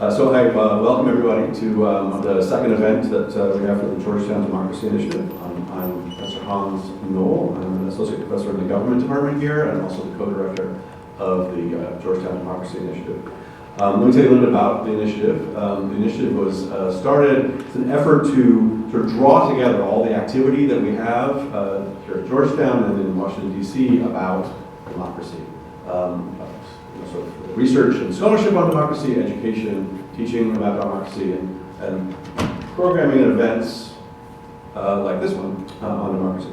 So I welcome everybody to the second event that we have for the Georgetown Democracy Initiative. I'm Professor Hans Knoll. I'm an associate professor in the government department here and also the co-director of the Georgetown Democracy Initiative. Let me tell you a little bit about the initiative. The initiative was started as an effort to sort of draw together all the activity that we have here at Georgetown and in Washington, D.C. about democracy. Sort of research and scholarship on democracy, education, teaching about democracy, and programming and events like this one on democracy.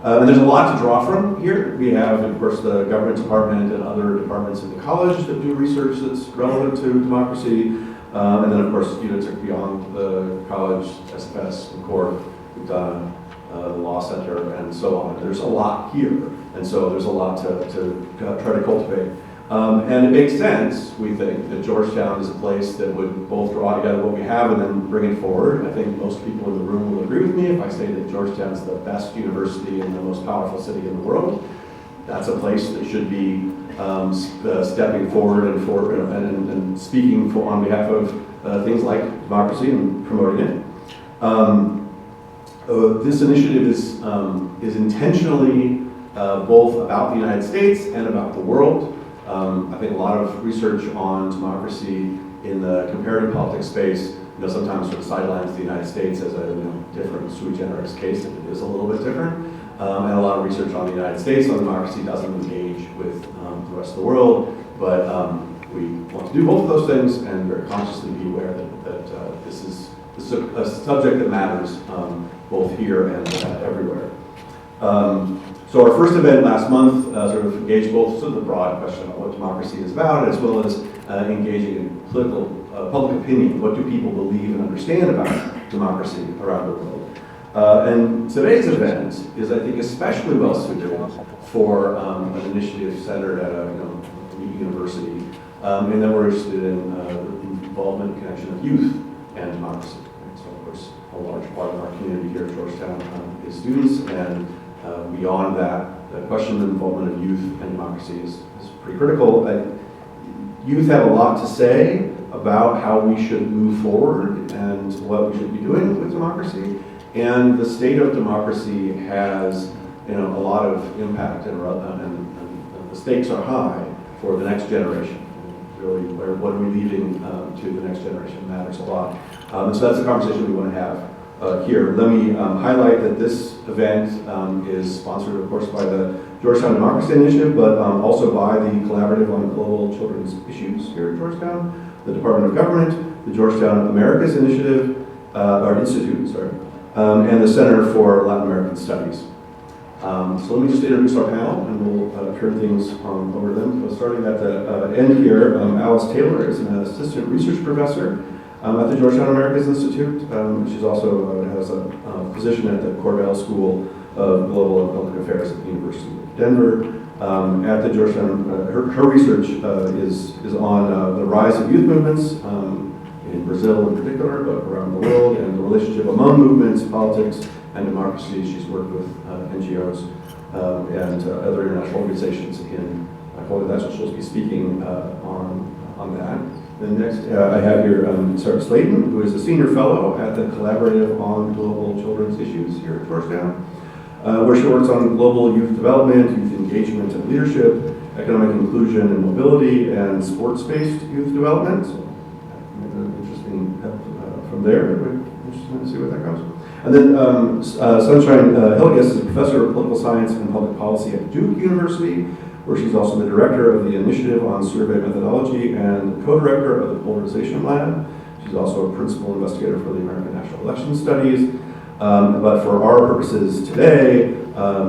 And there's a lot to draw from here. We have, of course, the government department and other departments in the college that do research that's relevant to democracy. And then, of course, units beyond the college, SFS, and Court, we've done the Law Center, and so on. There's a lot here, and so there's a lot to try to cultivate. And it makes sense, we think, that Georgetown is a place that would both draw together what we have and then bring it forward. I think most people in the room will agree with me if I say that Georgetown is the best university and the most powerful city in the world. That's a place that should be stepping forward and speaking on behalf of things like democracy and promoting it. This initiative is intentionally both about the United States and about the world. I think a lot of research on democracy in the comparative politics space, sometimes sort of sidelines the United States as a different sui generis case, if it is a little bit different. And a lot of research on the United States on democracy doesn't engage with the rest of the world. But we want to do both of those things and very consciously be aware that this is a subject that matters both here and everywhere. So our first event last month sort of engaged both sort of the broad question about what democracy is about, as well as engaging in political public opinion. What do people believe and understand about democracy around the world? And today's event is, I think, especially well suited for an initiative centered at a university, and then we're interested in the involvement and connection of youth and democracy. So, of course, a large part of our community here at Georgetown is students, and beyond that, the question of involvement of youth and democracy is pretty critical. Youth have a lot to say about how we should move forward and what we should be doing with democracy. And the state of democracy has a lot of impact, and the stakes are high for the next generation. Really, what are we leaving to the next generation matters a lot. And so that's the conversation we want to have here. Let me highlight that this event is sponsored, of course, by the Georgetown Democracy Initiative, but also by the Collaborative on Global Children's Issues here at Georgetown, the Department of Government, the Georgetown Americas Initiative, or Institute, and the Center for Latin American Studies. So let me just introduce our panel, and we'll turn things over to them. So starting at the end here, Alice Taylor is an assistant research professor at the Georgetown Americas Institute. She's also has a position at the Corvell School of Global and Public Affairs at the University of Denver. At the Georgetown, her research is on the rise of youth movements in Brazil in particular, but around the world, and the relationship among movements, politics, and democracy. She's worked with NGOs and other international organizations in Poland. That's what she'll be speaking on that. Then next, I have here Sarah Slayton, who is a senior fellow at the Collaborative on Global Children's Issues here at Georgetown, where she works on global youth development, youth engagement and leadership, economic inclusion and mobility, and sports-based youth development. So, interesting from there. We're interested to see where that goes. And then Sunshine Hilligas is a professor of political science and public policy at Duke University, where she's also the director of the Initiative on Survey Methodology and co-director of the Polarization Lab. She's also a principal investigator for the American National Election Studies. But for our purposes today,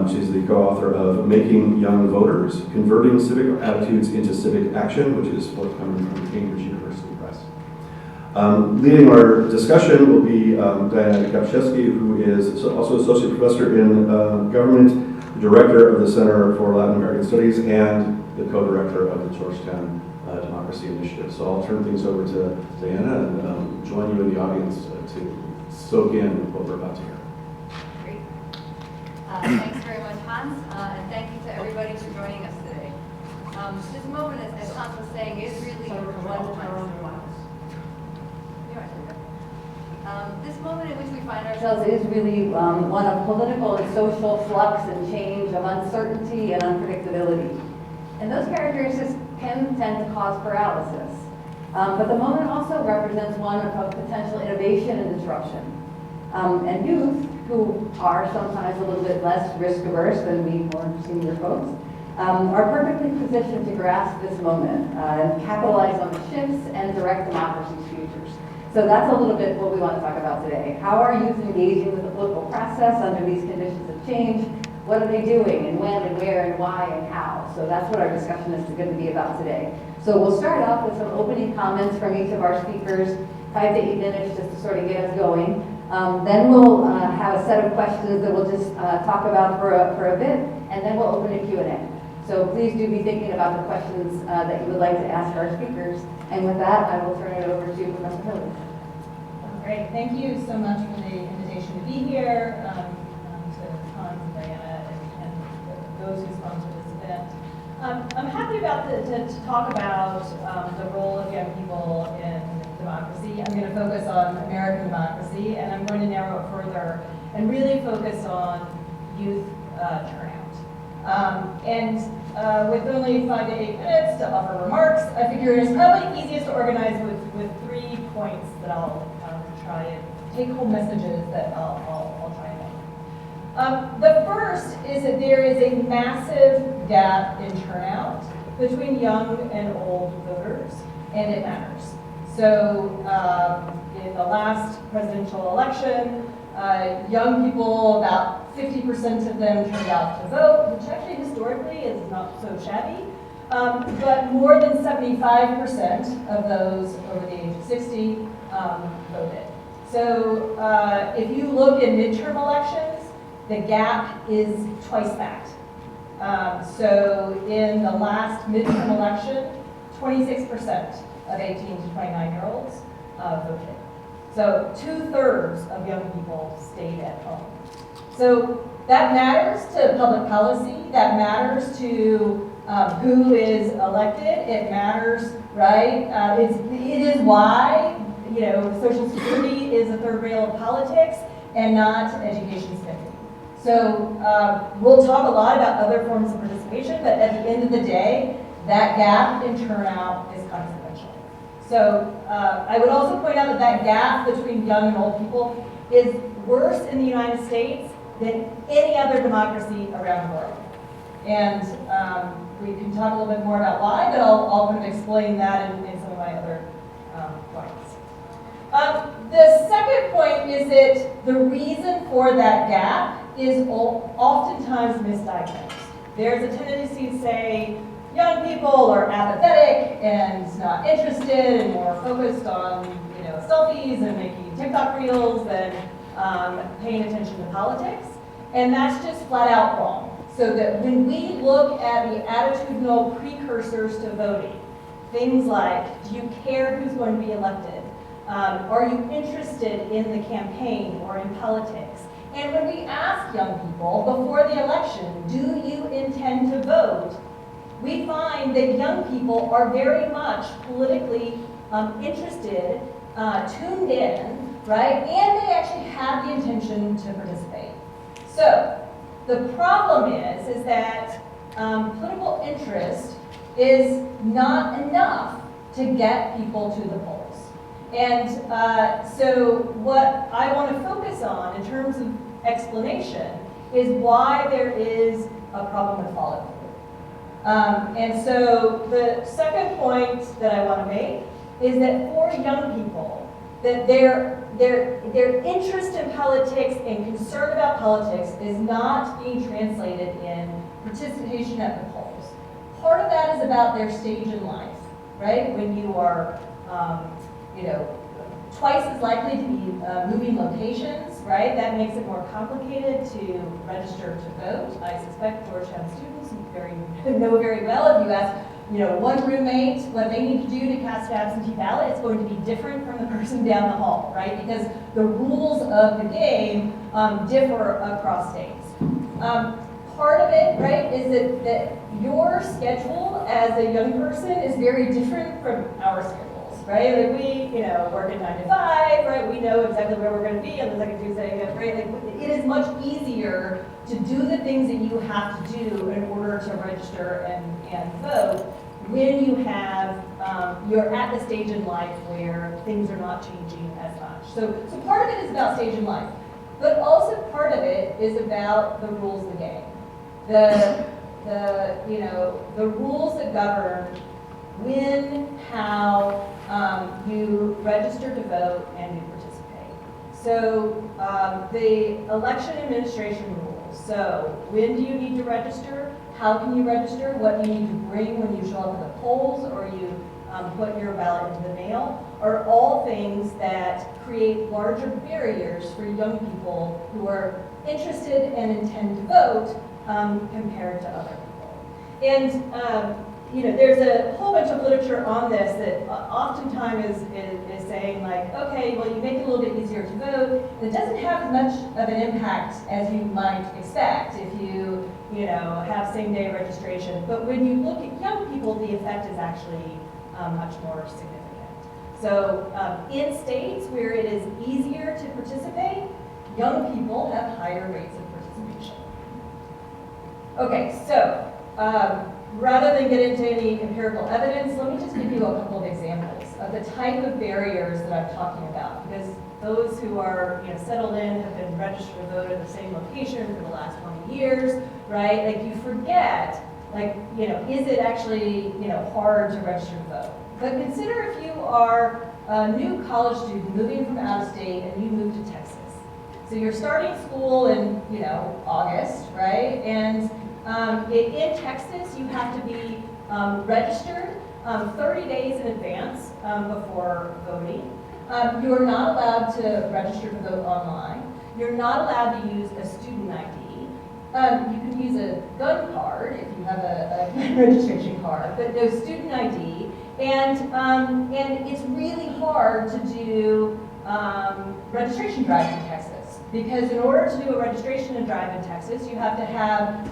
she's the co-author of Making Young Voters, Converting Civic Attitudes into Civic Action, which is forthcoming from Cambridge University Press. Leading our discussion will be Diana Kapczewski, who is also associate professor in government, director of the Center for Latin American Studies, and the co-director of the Georgetown Democracy Initiative. So I'll turn things over to Diana and join you in the audience to soak in what we're about to hear. Great. Thanks very much, Hans, and thank you to everybody for joining us today. This moment, as Hans was saying, is really one find ourselves is really one of political and social flux and change, of uncertainty and unpredictability. And those characteristics can tend to cause paralysis. But the moment also represents one of potential innovation and disruption. And youth, who are sometimes a little bit less risk averse than we more senior folks, are perfectly positioned to grasp this moment and capitalize on the shifts and direct democracy's futures. So that's a little bit what we want to talk about today. How are youth engaging with the political process under these conditions of change? What are they doing, and when, and where, and why, and how? So that's what our discussion is going to be about today. So we'll start off with some opening comments from each of our speakers, 5 to 8 minutes just to sort of get us going. Then we'll have a set of questions that we'll just talk about for a bit, and then we'll open a Q&A. So please do be thinking about the questions that you would like to ask our speakers. And with that, I will turn it over to Professor Hillis. Great, thank you so much for the invitation to be here, to Hans and Diana and those who sponsored this event. I'm happy to talk about the role of young people in democracy. I'm going to focus on American democracy, and I'm going to narrow it further and really focus on youth turnout. With only 5 to 8 minutes to offer remarks, I figure it's probably easiest to organize with 3 points that I'll try and take home messages that I'll try and make. The first is that there is a massive gap in turnout between young and old voters, and it matters. So in the last presidential election, young people, about 50% of them turned out to vote, which actually historically is not so shabby. But more than 75% of those over the age of 60 voted. So if you look in midterm elections, the gap is twice that. So in the last midterm election, 26% of 18 to 29-year-olds voted. So 2/3 of young people stayed at home. So that matters to public policy, that matters to who is elected, it matters, right? It is why, Social Security is a third rail of politics and not education spending. So we'll talk a lot about other forms of participation, but at the end of the day, that gap in turnout is consequential. So I would also point out that gap between young and old people is worse in the United States than any other democracy around the world. And we can talk a little bit more about why, but I'll kind of explain that in some of my other points. The second point is that the reason for that gap is oftentimes misdiagnosed. There's a tendency to say young people are apathetic and not interested and more focused on selfies and making TikTok reels than paying attention to politics. And that's just flat out wrong. So that when we look at the attitudinal precursors to voting, things like, do you care who's going to be elected? Are you interested in the campaign or in politics? And when we ask young people before the election, do you intend to vote? We find that young people are very much politically interested, tuned in, right? And they actually have the intention to participate. So the problem is that political interest is not enough to get people to the polls. And so what I want to focus on in terms of explanation is why there is a problem with follow-through. And so the second point that I want to make is that for young people, that their interest in politics and concern about politics is not being translated in participation at the polls. Part of that is about their stage in life, right? When you are, twice as likely to be moving locations, right? That makes it more complicated to register to vote. I suspect Georgetown students know very well if you ask, one roommate what they need to do to cast an absentee ballot, it's going to be different from the person down the hall, right? Because the rules of the game differ across states. Part of it, right, is that your schedule as a young person is very different from our schedules. right? Like we, work at 9 to 5, right? We know exactly where we're going to be on the second Tuesday, right? Like it is much easier to do the things that you have to do in order to register and vote when you have, you're at the stage in life where things are not changing as much. So part of it is about stage in life, but also part of it is about the rules of the game. The rules that govern when, how you register to vote and you participate. So the election administration rules. So when do you need to register? How can you register? What do you need to bring when you show up at the polls or you put your ballot into the mail? Are all things that create larger barriers for young people who are interested and intend to vote compared to other people. And there's a whole bunch of literature on this that oftentimes is saying like, okay, well, you make it a little bit easier to vote. And it doesn't have as much of an impact as you might expect if you, have same-day registration. But when you look at young people, the effect is actually much more significant. So in states where it is easier to participate, young people have higher rates of participation. Okay, so rather than get into any empirical evidence, let me just give you a couple of examples of the type of barriers that I'm talking about, because those who are settled in have been registered to vote at the same location for the last 20 years, right? Like you forget, is it actually hard to register to vote? But consider if you are a new college student moving from out of state and you move to Texas. So you're starting school in August, right? And in Texas, you have to be registered 30 days in advance before voting. You're not allowed to register to vote online. You're not allowed to use a student ID. You can use a gun card if you have a registration card, but no student ID. And it's really hard to do registration drives in Texas, because in order to do a registration and drive in Texas, you have to have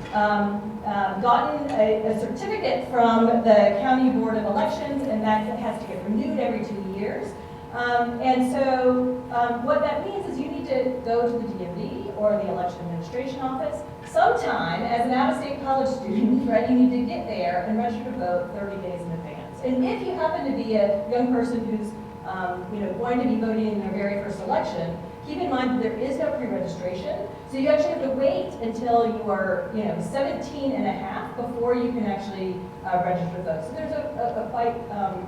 gotten a certificate from the County Board of Elections, and that has to get renewed every 2 years. And so what that means is you need to go to the DMV or the Election Administration Office sometime as an out-of-state college student, right? You need to get there and register to vote 30 days in advance. And if you happen to be a young person who's going to be voting in their very first election, keep in mind that there is no pre-registration, so you actually have to wait until you are 17 and a half before you can actually register to vote. So there's a quite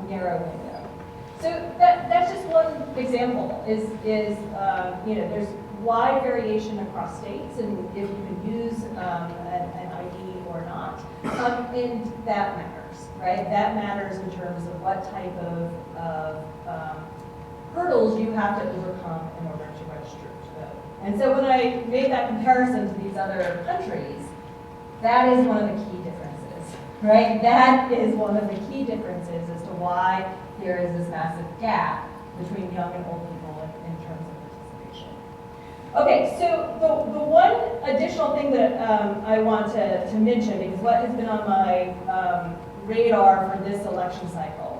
narrow window. So that's just one example. There's wide variation across states, and if you can use an ID or not, and that matters, right? That matters in terms of what type of hurdles you have to overcome in order to register to vote. And so when I made that comparison to these other countries, that is one of the key differences, right? That is one of the key differences as to why there is this massive gap between young and old people in terms of participation. Okay, so the one additional thing that I want to mention, because what has been on my radar for this election cycle,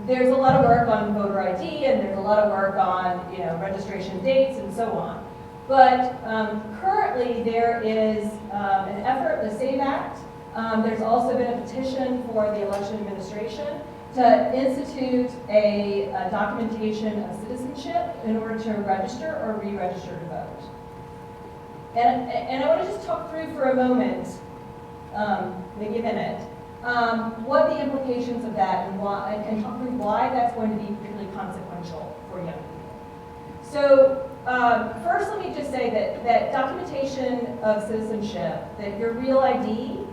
there's a lot of work on voter ID, and there's a lot of work on registration dates and so on. But currently there is an effort, the SAVE Act. There's also been a petition for the election administration to institute a documentation of citizenship in order to register or re-register to vote. And I want to just talk through for a moment, maybe a minute, what the implications of that and why, and talk through why that's going to be particularly consequential for young people. So first, let me just say that documentation of citizenship, that your real ID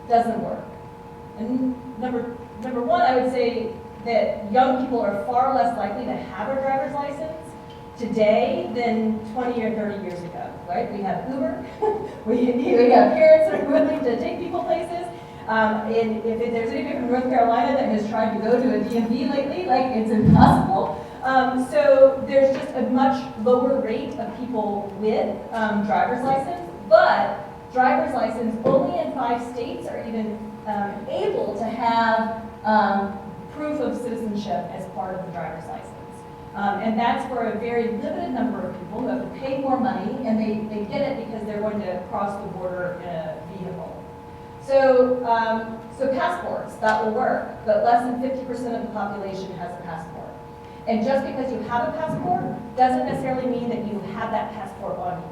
doesn't work. And number one, I would say that young people are far less likely to have a driver's license today than 20 or 30 years ago, right? We have Uber, we have parents that are willing to take people places. And if there's anybody from North Carolina that has tried to go to a DMV lately, it's impossible. So there's just a much lower rate of people with driver's license, but driver's license only in 5 states are even able to have proof of citizenship as part of the driver's license. And that's for a very limited number of people who have to pay more money, and they get it because they're going to cross the border in a vehicle. So, so passports, that will work, but less than 50% of the population has a passport. And just because you have a passport doesn't necessarily mean that you have that passport on you.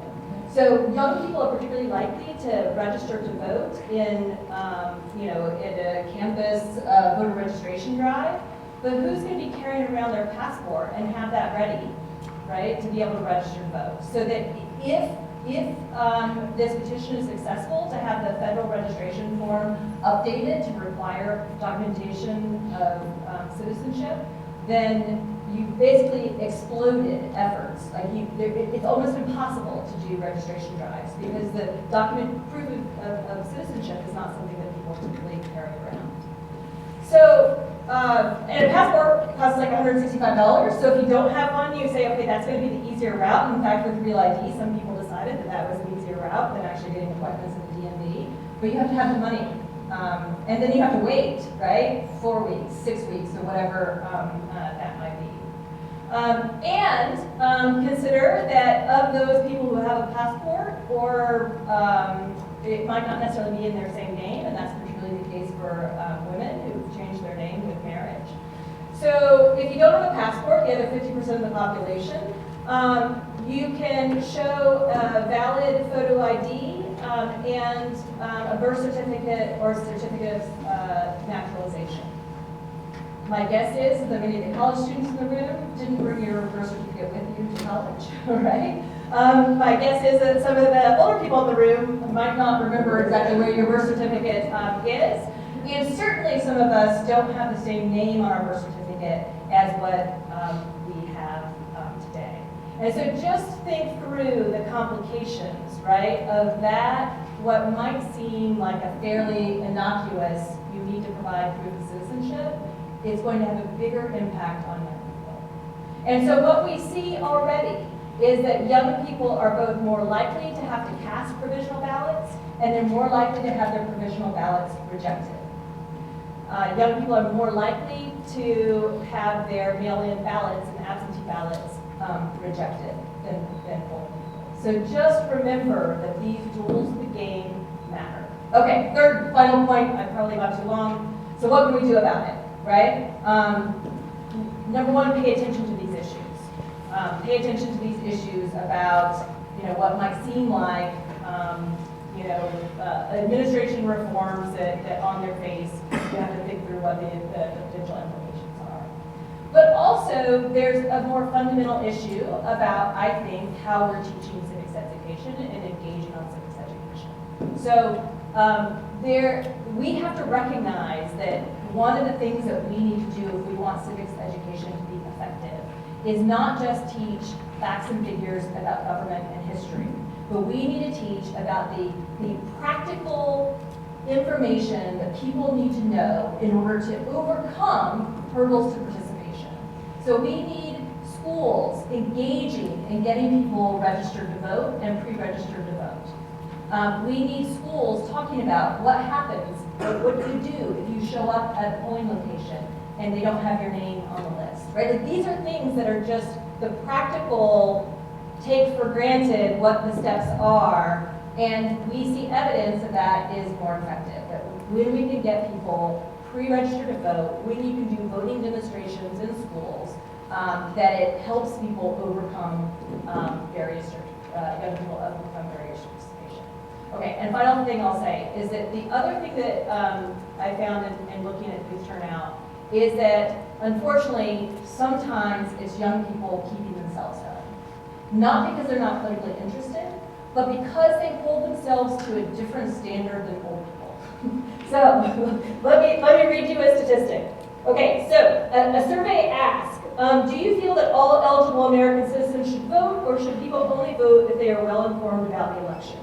So young people are particularly likely to register to vote in, in a campus voter registration drive. But who's going to be carrying around their passport and have that ready, right, to be able to register to vote? So that if this petition is successful, to have the federal registration form updated to require documentation of citizenship, then you basically exploded efforts. Like it's almost impossible to do registration drives because the proof of citizenship is not something that people typically carry around. So, and a passport costs like $165. So if you don't have one, you say, okay, that's going to be the easier route. In fact, with Real ID, some people decided that that was an easier route than actually getting appointments at the DMV. But you have to have the money. And then you have to wait, right? 4 weeks, 6 weeks, or whatever that might be. Consider that of those people who have a passport, or it might not necessarily be in their same name, and that's particularly the case for women who've changed their name with marriage. So if you don't have a passport, you have 50% of the population. You can show a valid photo ID and a birth certificate or certificate of naturalization. My guess is that many of the college students in the room didn't bring your birth certificate with you to college, right? My guess is that some of the older people in the room might not remember exactly where your birth certificate is. And certainly some of us don't have the same name on our birth certificate as what we have today. And so just think through the complications, right, of that, what might seem like a fairly innocuous, you need to provide proof of citizenship, is going to have a bigger impact on young people. And so what we see already is that young people are both more likely to have to cast provisional ballots, and they're more likely to have their provisional ballots rejected. Young people are more likely to have their mail-in ballots and absentee ballots rejected than old people. So just remember that these rules of the game matter. Okay, third, final point, I probably got too long. So what can we do about it, right? Number one, pay attention to these issues. Pay attention to these issues about, what might seem like, administration reforms that on their face, you have to think through what the potential implications are. But also, there's a more fundamental issue about, I think, how we're teaching civics education and engaging on civics education. So we have to recognize that one of the things that we need to do if we want civics education to be effective is not just teach facts and figures about government and history, but we need to teach about the practical information that people need to know in order to overcome hurdles to participation. So we need schools engaging in getting people registered to vote and pre-registered to vote. We need schools talking about what happens, what do you do if you show up at a polling location and they don't have your name on the list, right? Like these are things that are just the practical, take for granted what the steps are, and we see evidence that is more effective. That when we can get people pre-registered to vote, when you can do voting demonstrations in schools, that it helps people overcome young people overcome barriers to participation. Okay, and final thing I'll say is that the other thing that I found in looking at youth turnout is that unfortunately sometimes it's young people keeping themselves home. Not because they're not politically interested, but because they hold themselves to a different standard than old people. So let me read you a statistic. Okay, so a survey asked, do you feel that all eligible American citizens should vote, or should people only vote if they are well informed about the elections?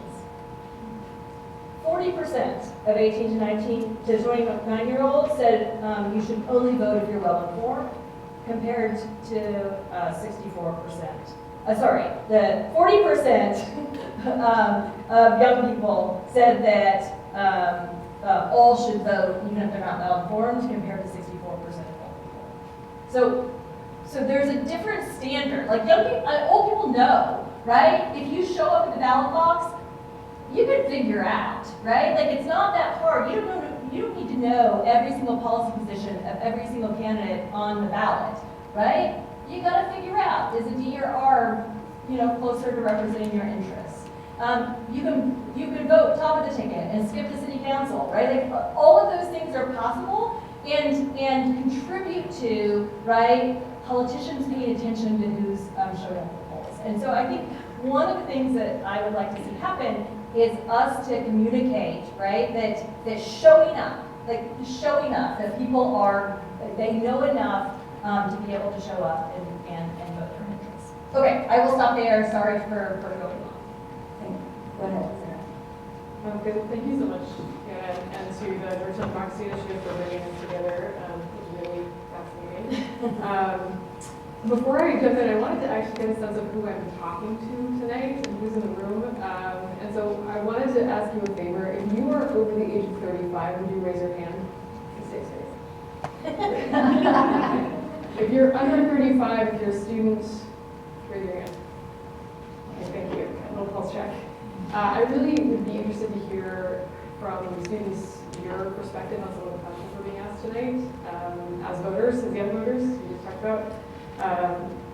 40% of 18 to 29-year-olds said you should only vote if you're well informed, compared to 64%. The 40% of young people said that all should vote even if they're not well informed, compared to 64% of old So there's a different standard. Like old people know, right? If you show up at the ballot box, you can figure out, right? Like it's not that hard. You don't need to know every single policy position of every single candidate on the ballot, right? You got to figure out, is a D or R, closer to representing your interests? You can vote top of the ticket and skip the city council, right? Like all of those things are possible and contribute to, right, politicians paying attention to who's showing up at the polls. And so I think one of the things that I would like to see happen is us to communicate, right, that showing up, that people they know enough to be able to show up and vote their interests. Okay, I will stop there. Sorry for going on. Go ahead, Sarah. Good. Thank you so much, Hannah, and to the Georgetown Democracy Initiative for bringing this together. It's really fascinating. Before I jump in, I wanted to actually get a sense of who I'm talking to tonight and who's in the room. And so I wanted to ask you a favor. If you are over the age of 35, would you raise your hand? Stay safe. If you're under 35, if you're a student, raise your hand. Okay, thank you. A little pulse check. I really would be interested to hear from students your perspective on some of the questions we're being asked tonight. As voters, as young voters, you just talked about.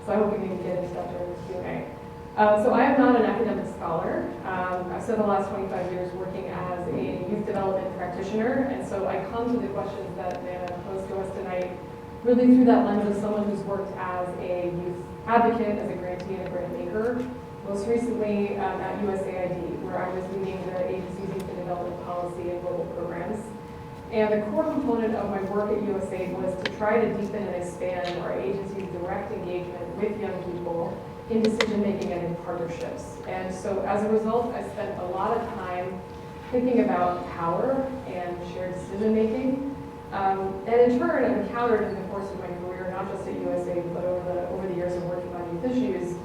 So I hope we can get into that during the Q&A. So I am not an academic scholar. I've spent the last 25 years working as a youth development practitioner, and so I come to the questions that Nana posed to us tonight really through that lens of someone who's worked as a youth advocate, as a grantee and a grant maker, most recently at USAID, where I was leading the agency's youth and development policy and global programs. And the core component of my work at USAID was to try to deepen and expand our agency's direct engagement with young people in decision-making and in partnerships. And so as a result, I spent a lot of time thinking about power and shared decision-making. And in turn, I've encountered in the course of my career, not just at USAID, but over the years of working on youth issues,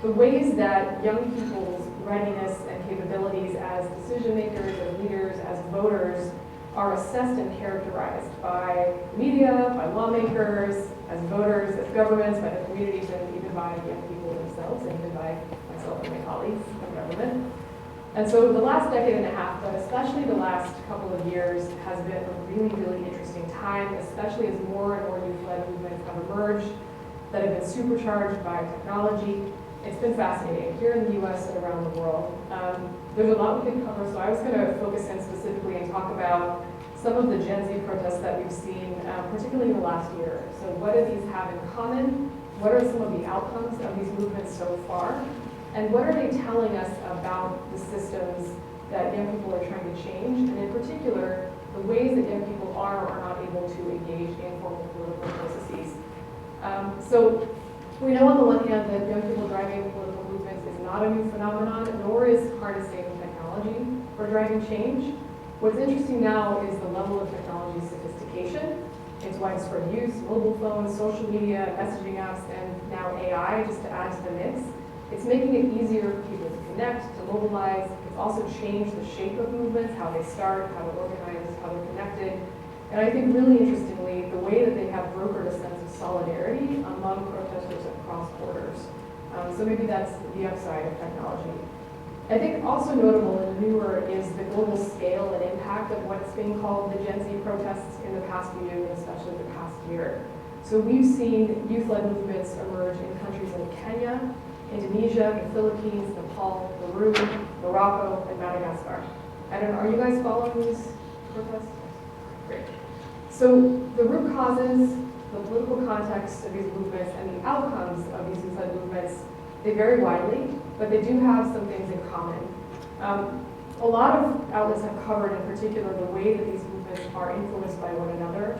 the ways that young people's readiness and capabilities as decision makers, as leaders, as voters are assessed and characterized by media, by lawmakers, as voters, as governments, by the communities, and even by young people themselves, and even by myself and my colleagues in government. And so the last decade and a half, but especially the last couple of years, has been a really, really interesting time, especially as more and more youth-led movements have emerged that have been supercharged by technology. It's been fascinating here in the US and around the world. There's a lot we could cover, so I was going to focus in specifically and talk about some of the Gen Z protests that we've seen, particularly in the last year. So what do these have in common? What are some of the outcomes of these movements so far? And what are they telling us about the systems that young people are trying to change? And in particular, the ways that young people are or are not able to engage in formal political processes. So we know on the one hand that young people driving political movements is not a new phenomenon, nor is harnessing technology for driving change. What's interesting now is the level of technology sophistication, its widespread use, mobile phones, social media, messaging apps, and now AI, just to add to the mix. It's making it easier for people to connect, to mobilize. It's also changed the shape of movements, how they start, how they're organized, how they're connected. And I think really interestingly, the way that they have brokered a sense of solidarity among protesters across borders. So maybe that's the upside of technology. I think also notable and newer is the global scale and impact of what's being called the Gen Z protests in the past few years, and especially the past year. So we've seen youth-led movements emerge in countries like Kenya, Indonesia, the Philippines, Nepal, Peru, Morocco, and Madagascar. I don't know, are you guys following these protests? Great. So the root causes, the political context of these movements, and the outcomes of these youth-led movements, they vary widely, but they do have some things in common. A lot of outlets have covered in particular the way that these movements are influenced by one another,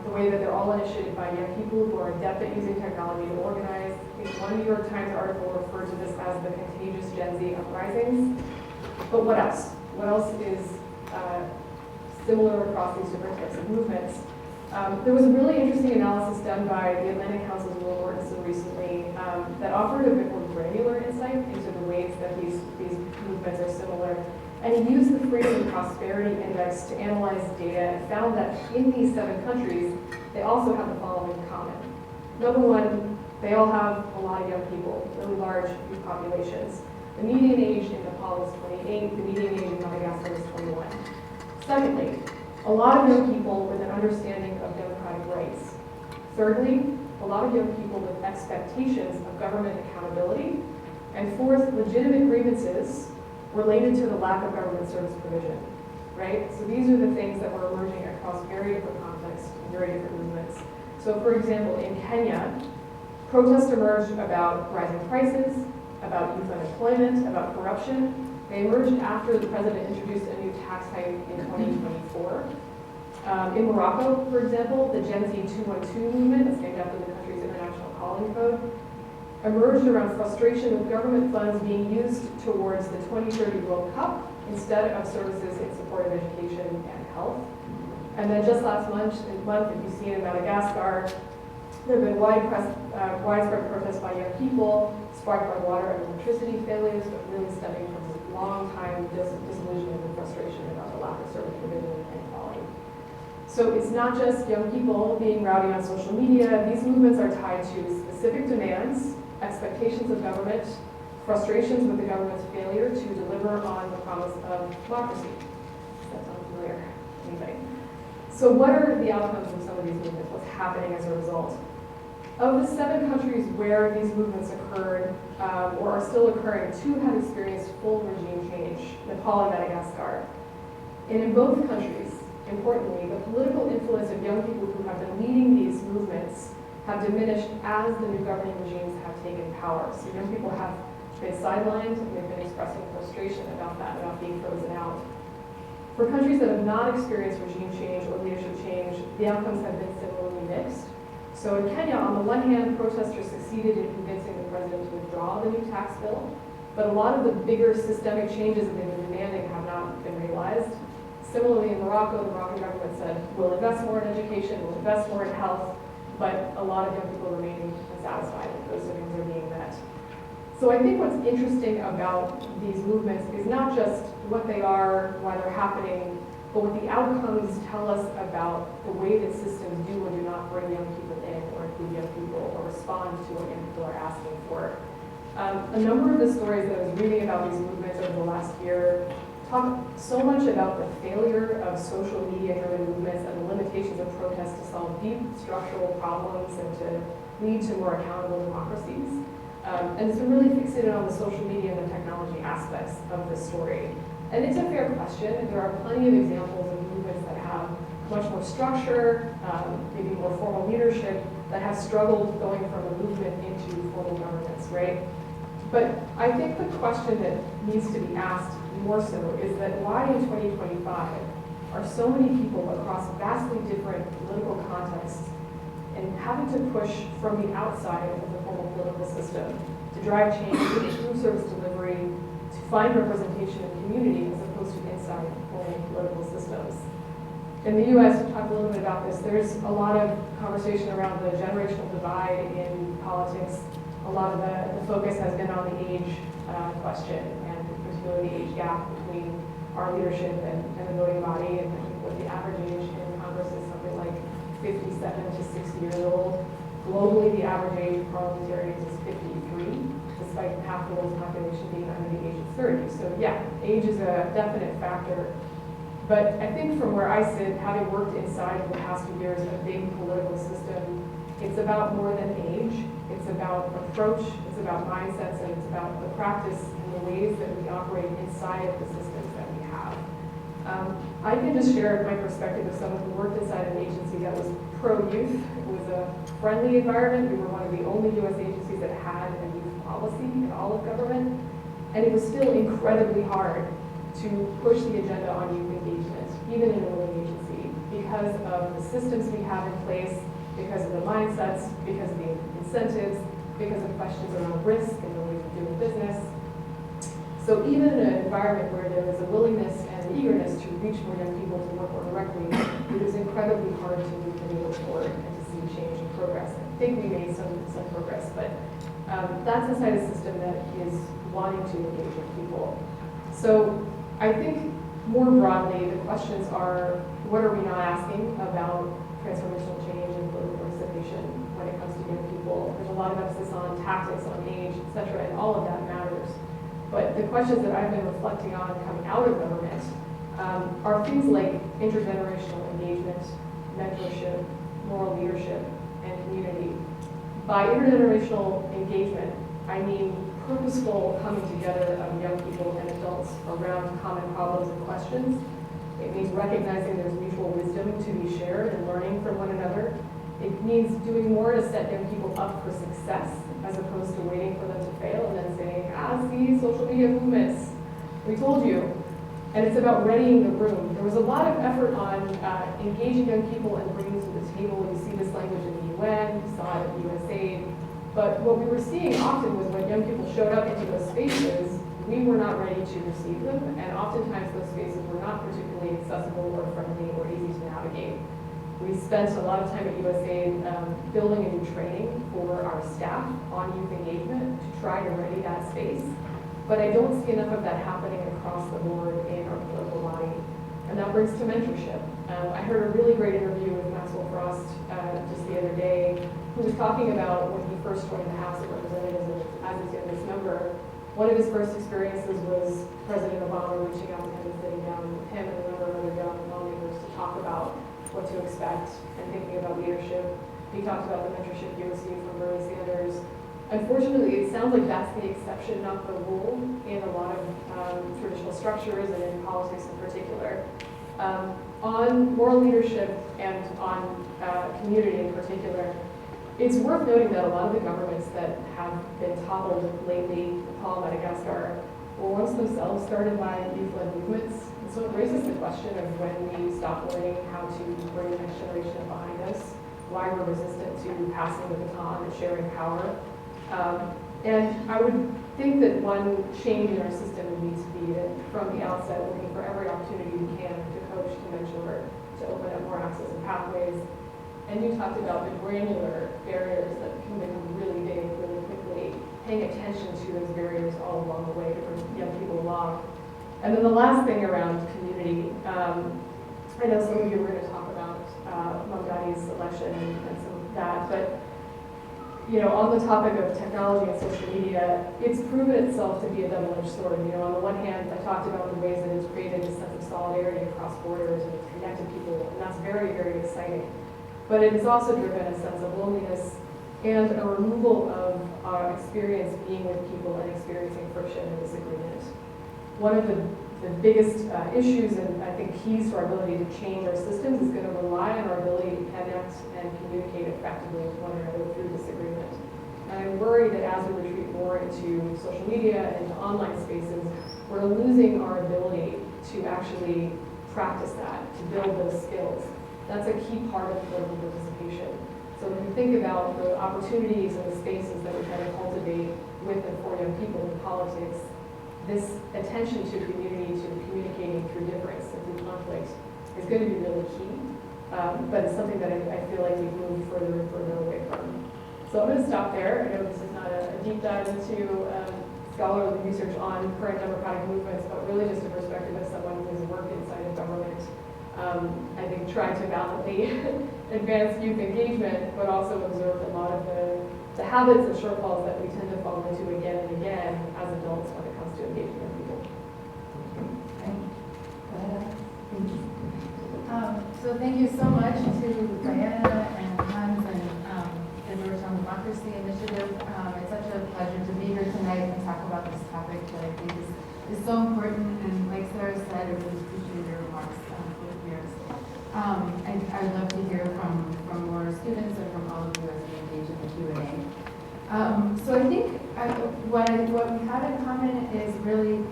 the way that they're all initiated by young people who are adept at using technology to organize. I think one New York Times article referred to this as the contagious Gen Z uprisings. But what else? What else is similar across these different types of movements? There was a really interesting analysis done by the Atlantic Council's Will Mortensen recently that offered a bit more granular insight into the ways that these movements are similar. And he used the Freedom and Prosperity Index to analyze data and found that in these 7 countries, they also have the following in common. Number one, they all have a lot of young people, really large youth populations. The median age in Nepal is 28, the median age in Madagascar is 21. Secondly, a lot of young people with an understanding of democratic rights. Thirdly, a lot of young people with expectations of government accountability. And fourth, legitimate grievances related to the lack of government service provision, right? So these are the things that were emerging across very different contexts, very different movements. So for example, in Kenya, protests emerged about rising prices, about youth unemployment, about corruption. They emerged after the president introduced a new tax hike in 2024. In Morocco, for example, the Gen Z 212 movement, that's named after the country's international calling code, emerged around frustration with government funds being used towards the 2030 World Cup instead of services in support of education and health. And then just last month, if you've seen in Madagascar, there have been widespread protests by young people, sparked by water and electricity failures, but really stemming from long-time disillusionment and frustration about the lack of service provision and inequality. So it's not just young people being rowdy on social media. These movements are tied to specific demands, expectations of government, frustrations with the government's failure to deliver on the promise of democracy. Does that sound familiar to anybody? So what are the outcomes of some of these movements? What's happening as a result? Of the 7 countries where these movements occurred or are still occurring, 2 have experienced full regime change, Nepal and Madagascar. And in both countries, importantly, the political influence of young people who have been leading these movements have diminished as the new governing regimes have taken power. So young people have been sidelined and they've been expressing frustration about that, about being frozen out. For countries that have not experienced regime change or leadership change, the outcomes have been similarly mixed. So in Kenya, on the one hand, protesters succeeded in convincing the president to withdraw the new tax bill, but a lot of the bigger systemic changes that they've been demanding have not been realized. Similarly, in Morocco, the Moroccan government said, we'll invest more in education, we'll invest more in health, but a lot of young people remain unsatisfied with those demands are being met. So I think what's interesting about these movements is not just what they are, why they're happening, but what the outcomes tell us about the way that systems do or do not bring young people in or include young people or respond to what young people are asking for. A number of the stories that I was reading about these movements over the last year talk so much about the failure of social media-driven movements and the limitations of protests to solve deep structural problems and to lead to more accountable democracies. And it's been really fixated on the social media and the technology aspects of this story. And it's a fair question. There are plenty of examples of movements that have much more structure, maybe more formal leadership, that have struggled going from a movement into formal governments, right? But I think the question that needs to be asked more so is that why in 2025 are so many people across vastly different political contexts and having to push from the outside of the formal political system to drive change, to improve service delivery, to find representation in the community as opposed to inside formal political systems. In the US, we talked a little bit about this, there's a lot of conversation around the generational divide in politics. A lot of the focus has been on the age question and particularly the age gap between our leadership and the voting body. And I think what the average age in Congress is something like 57 to 60 years old. Globally, the average age of parliamentarians is 53, despite half the world's population being under the age of 30. So yeah, age is a definite factor. But I think from where I sit, having worked inside of the past few years a big political system, it's about more than age. It's about approach, it's about mindsets, and it's about the practice and the ways that we operate inside of the systems that we have. I can just share my perspective as someone who worked inside an agency that was pro-youth. It was a friendly environment. We were one of the only US agencies that had a youth policy in all of government. And it was still incredibly hard to push the agenda on youth engagement, even in a willing agency, because of the systems we have in place, because of the mindsets, because of the incentives, because of questions around risk and the ways of doing business. So even in an environment where there was a willingness and eagerness to reach more young people to work more directly, it was incredibly hard to move the needle forward and to see change and progress. I think we made some progress, but that's inside a system that is wanting to engage with people. So I think more broadly, the questions are, what are we not asking about transformational change and conversation when it comes to young people. There's a lot of emphasis on tactics, on age, et cetera, and all of that matters. But the questions that I've been reflecting on coming out of government are things like intergenerational engagement, mentorship, moral leadership, and community. By intergenerational engagement, I mean purposeful coming together of young people and adults around common problems and questions. It means recognizing there's mutual wisdom to be shared and learning from one another. It means doing more to set young people up for success as opposed to waiting for them to fail and then saying, see, social media movements, we told you. And it's about readying the room. There was a lot of effort on engaging young people and bringing them to the table. You see this language in the UN, you saw it at USAID. But what we were seeing often was when young people showed up into those spaces, we were not ready to receive them, and oftentimes those spaces were not particularly accessible or friendly or easy to navigate. We spent a lot of time at USAID building a new training for our staff on youth engagement to try to ready that space. But I don't see enough of that happening across the board in our political body. And that brings to mentorship. I heard a really great interview with Maxwell Frost just the other day, who was talking about when he first joined the House of Representatives as his youngest member. One of his first experiences was President Obama reaching out to him and sitting down with him and a number of other young lawmakers to talk about what to expect and thinking about leadership. He talked about the mentorship he received from Bernie Sanders. Unfortunately, it sounds like that's the exception, not the rule, in a lot of traditional structures and in politics in particular. On moral leadership and on community in particular, it's worth noting that a lot of the governments that have been toppled lately, Nepal, Madagascar, were once themselves started by youth-led movements. And so it raises the question of when we stop learning how to bring the next generation up behind us, why we're resistant to passing the baton and sharing power. And I would think that one change in our system would need to be that from the outset, looking for every opportunity we can to coach, to mentor, to open up more access and pathways. And you talked about the granular barriers that can become really big really quickly, paying attention to those barriers all along the way to bring young people along. And then the last thing around community, I know some of you were going to talk about Mamdani's election and some of that, but on the topic of technology and social media, it's proven itself to be a double-edged sword. On the one hand, I talked about the ways that it's created a sense of solidarity across borders and it's connected people, and that's very, very exciting. But it has also driven a sense of loneliness and a removal of our experience being with people and experiencing friction and disagreement. One of the biggest issues and I think keys to our ability to change our systems is going to rely on our ability to connect and communicate effectively with one another through disagreement. And I worry that as we retreat more into social media and into online spaces, we're losing our ability to actually practice that, to build those skills. That's a key part of political participation. So when you think about the opportunities and the spaces that we try to cultivate with and for young people in politics, this attention to community, to communicating through difference and through conflict is going to be really key. But it's something that I feel like we've moved further and further away from. So I'm going to stop there. I know this is not a deep dive into scholarly research on current democratic movements, but really just a perspective of someone who has worked inside of government. I think trying to valiantly advance youth engagement, but also observe a lot of the habits and shortfalls that we tend to fall into again and again as adults when it comes to engaging with people. So thank you so much to Diana and Hans and the Georgetown Democracy Initiative. It's such a pleasure to be here tonight and talk about this topic that I think is so important. And like Sarah said, I really appreciate your remarks both years. I'd love to hear from more students and from all of you as we engage in the Q&A. So I think what we have in common is really,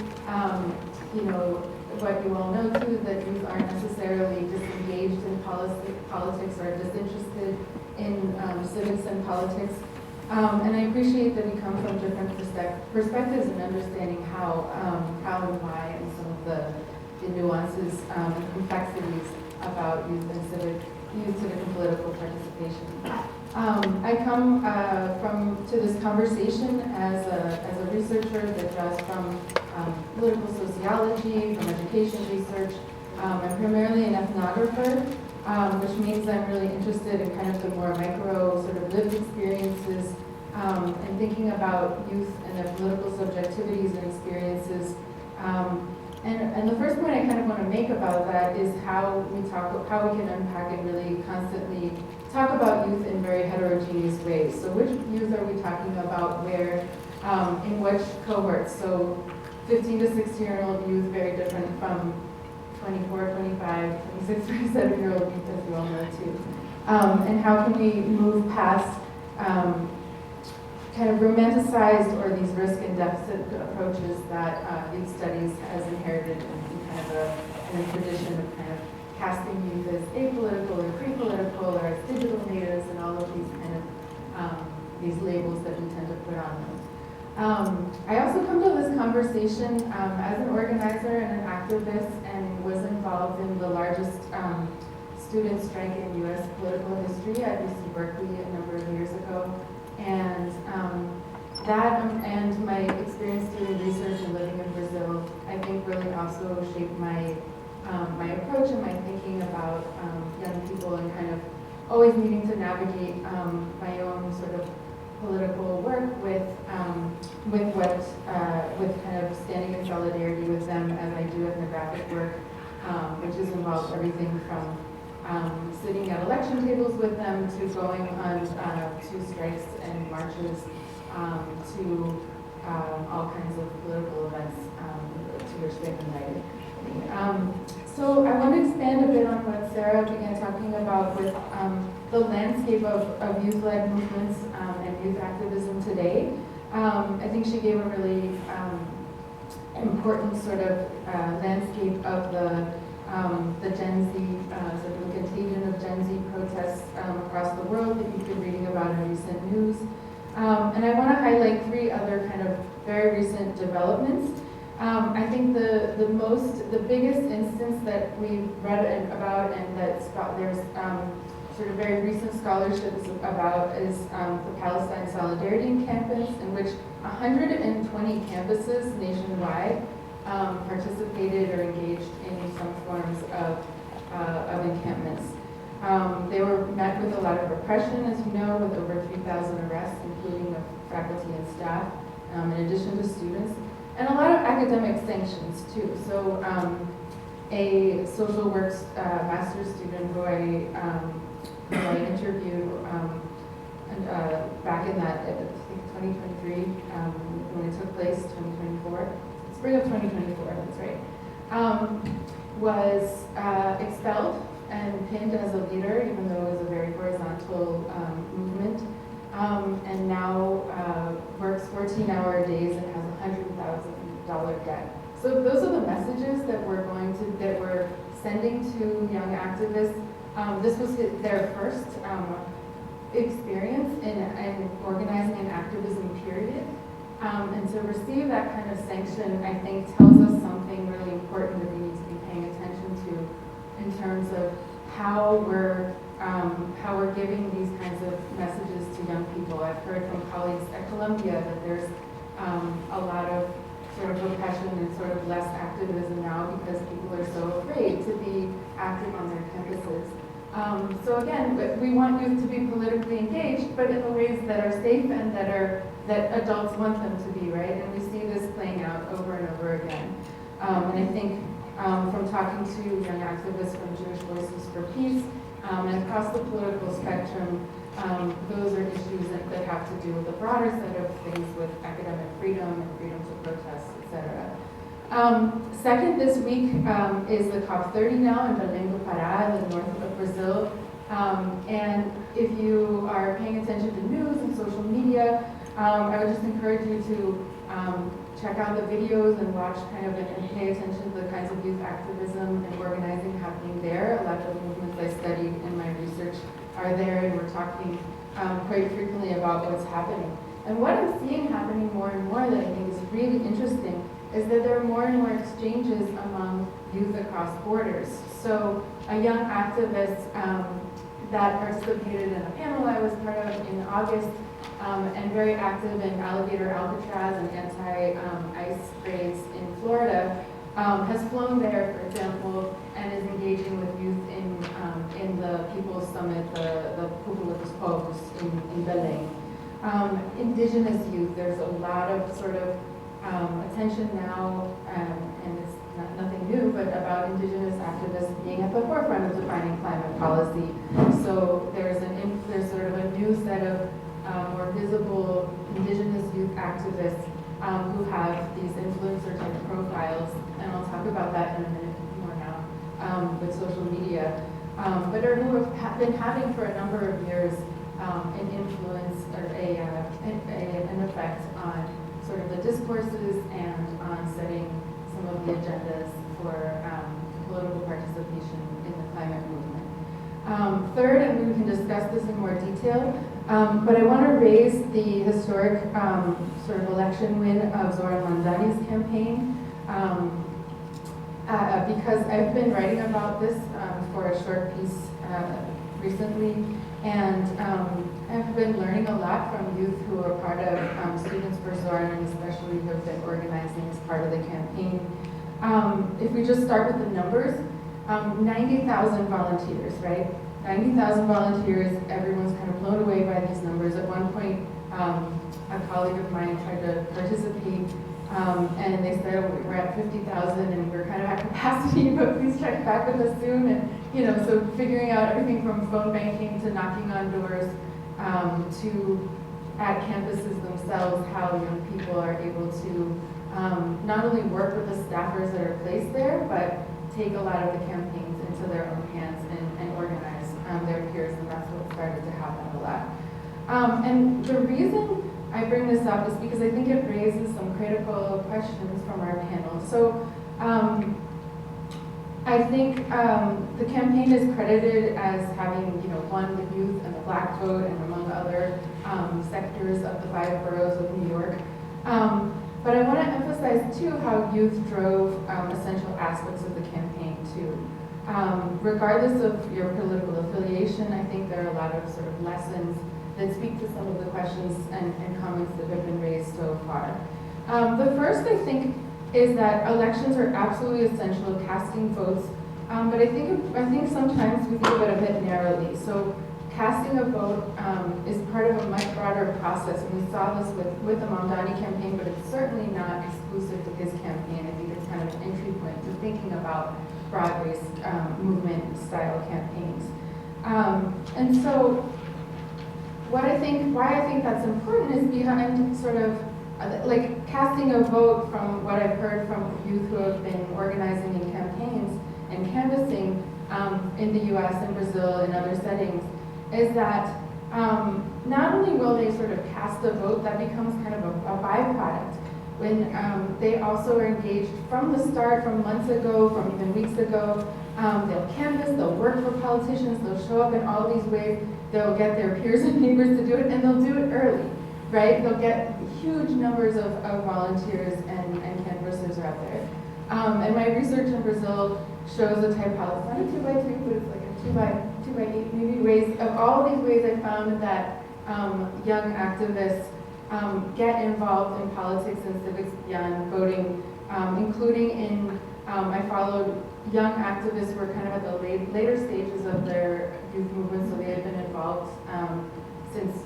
what you all know too, that youth aren't necessarily disengaged in politics or disinterested in civics and politics. And I appreciate that we come from different perspectives and understanding how and why and some of the nuances and complexities about youth civic and political participation. I come to this conversation as a researcher that draws from political sociology, from education research. I'm primarily an ethnographer, which means I'm really interested in kind of the more micro sort of lived experiences and thinking about youth and their political subjectivities and experiences. And the first point I kind of want to make about that is how we can unpack and really constantly talk about youth in very heterogeneous ways. So which youth are we talking about where, in which cohorts? So 15 to 16-year-old youth, very different from 24, 25, 26, 27-year-old youth, as you all know too. And how can we move past kind of romanticized or these risk and deficit approaches that youth studies has inherited in kind of a tradition of kind of casting youth as apolitical or pre-political or as digital natives and all of these kind of these labels that we tend to put on them. I also come to this conversation as an organizer and an activist and was involved in the largest student strike in U.S. political history at UC Berkeley a number of years ago. And that and my experience doing research and living in Brazil, I think really also shaped my my approach and my thinking about young people and kind of always needing to navigate my own sort of political work with kind of standing in solidarity with them as I do ethnographic work, which has involved everything from sitting at election tables with them to going on to strikes and marches to all kinds of political events to which they've invited me. So I want to expand a bit on what Sarah began talking about with the landscape of youth-led movements and youth activism today. I think she gave a really important sort of landscape of the Gen Z, sort of the contagion of Gen Z protests across the world that you've been reading about in recent news. And I want to highlight three other kind of very recent developments. I think the biggest instance that we've read about and that there's sort of very recent scholarship about is the Palestine Solidarity Campus, in which 120 campuses nationwide participated or engaged in some forms of encampments. They were met with a lot of repression, as you know, with over 3,000 arrests, including of faculty and staff, in addition to students, and a lot of academic sanctions too. So a social works master's student who I interviewed back in that, I think 2023, when it took place, 2024, spring of 2024, that's right, was expelled and pinned as a leader, even though it was a very horizontal movement, and now works 14-hour days and has a $100,000 debt. So those are the messages that we're sending to young activists. This was their first experience in organizing an activism period. And to receive that kind of sanction, I think, tells us something really important that we need to be paying attention to in terms of how we're giving these kinds of messages to young people. I've heard from colleagues at Columbia that there's a lot of sort of repression and sort of less activism now because people are so afraid to be active on their campuses. So again, we want youth to be politically engaged, but in the ways that are safe and that adults want them to be, right? And we see this playing out over and over again. And I think from talking to young activists from Jewish Voices for Peace and across the political spectrum, those are issues that have to do with a broader set of things with academic freedom and freedom to protest, etc. Second, this week is the COP30 now in Belém do Pará, in the north of Brazil. And if you are paying attention to news and social media, I would just encourage you to check out the videos and watch kind of and pay attention to the kinds of youth activism and organizing happening there. A lot of the movements I studied in my research are there, and we're talking quite frequently about what's happening. And what I'm seeing happening more and more that I think is really interesting is that there are more and more exchanges among youth across borders. So a young activist that participated in a panel I was part of in August and very active in alligator Alcatraz and anti-ice raids in Florida, has flown there, for example, and is engaging with youth in People's Summit, the People with the Povos in Belém. Indigenous youth, there's a lot of sort of attention now, and it's nothing new, but about indigenous activists being at the forefront of defining climate policy. So there's sort of a new set of more visible indigenous youth activists who have these influencer type profiles, and I'll talk about that in a minute more now with social media, but who have been having for a number of years an influence or an effect on sort of the discourses and on setting some of the agendas for political participation in the climate movement. Third, and we can discuss this in more detail, but I want to raise the historic sort of election win of Zoran Mandani's campaign because I've been writing about this for a short piece recently, and I've been learning a lot from youth who are part of Students for Zoran, and especially who have been organizing as part of the campaign. If we just start with the numbers, 90,000 volunteers, right? 90,000 volunteers, everyone's kind of blown away by these numbers. At one point, a colleague of mine tried to participate, and they said, oh, we're at 50,000 and we're kind of at capacity, but please check back with us soon. And, so figuring out everything from phone banking to knocking on doors to at campuses themselves, how young people are able to not only work with the staffers that are placed there, but take a lot of the campaigns into their own hands and organize their peers, and that's what started to happen a lot. And the reason I bring this up is because I think it raises some critical questions from our panel. So I think the campaign is credited as having, won the youth and the black vote, and among other sectors of the 5 boroughs of New York. But I want to emphasize too how youth drove essential aspects of the campaign too. Regardless of your political affiliation, I think there are a lot of sort of lessons that speak to some of the questions and comments that have been raised so far. The first, I think, is that elections are absolutely essential, casting votes, but I think sometimes we think of it a bit narrowly. So casting a vote is part of a much broader process, and we saw this with the Mamdani campaign, but it's certainly not exclusive to his campaign. I think it's kind of an entry point to thinking about broad-based movement-style campaigns. And so why I think that's important is behind sort of like casting a vote, from what I've heard from youth who have been organizing in campaigns and canvassing in the US and Brazil and other settings, is that not only will they sort of cast a vote, that becomes kind of a byproduct when they also are engaged from the start, from months ago, from even weeks ago. They'll canvass, they'll work for politicians, they'll show up in all these ways, they'll get their peers and neighbors to do it, and they'll do it early, right? They'll get huge numbers of volunteers and canvassers out there. And my research in Brazil shows a typology, not a 2x2, but it's like a 2x8 maybe ways. Of all these ways, I found that young activists get involved in politics and civics beyond voting, including in, I followed young activists who were kind of at the later stages of their youth movement, so they had been involved since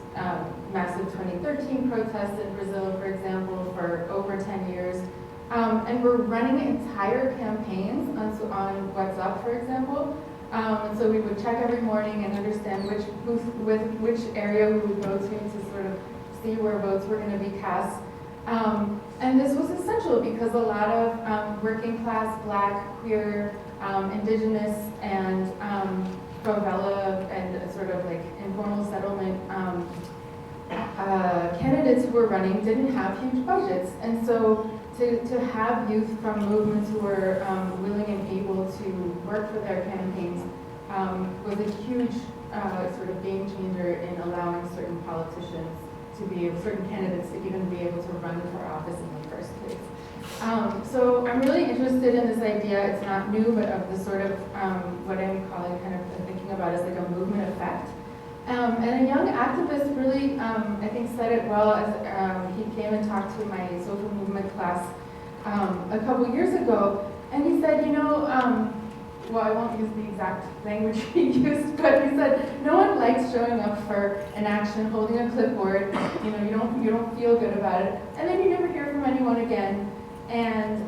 massive 2013 protests in Brazil, for example, for over 10 years. And we're running entire campaigns on WhatsApp, for example. And so we would check every morning and understand which booth, with which area we would go to sort of see where votes were going to be cast. And this was essential because a lot of working class, black, queer, indigenous, and favela and sort of like informal settlement candidates who were running didn't have huge budgets. And so to have youth from movements who were willing and able to work for their campaigns was a huge sort of game changer in allowing certain politicians to be, certain candidates to even be able to run for office in the first place. So I'm really interested in this idea, it's not new, but of the sort of, what I'm calling kind of thinking about as like a movement effect. And a young activist really, I think, said it well as he came and talked to my social movement class a couple years ago. And he said, well, I won't use the exact language he used, but he said, showing up for an action, holding a clipboard, you don't feel good about it, and then you never hear from anyone again, and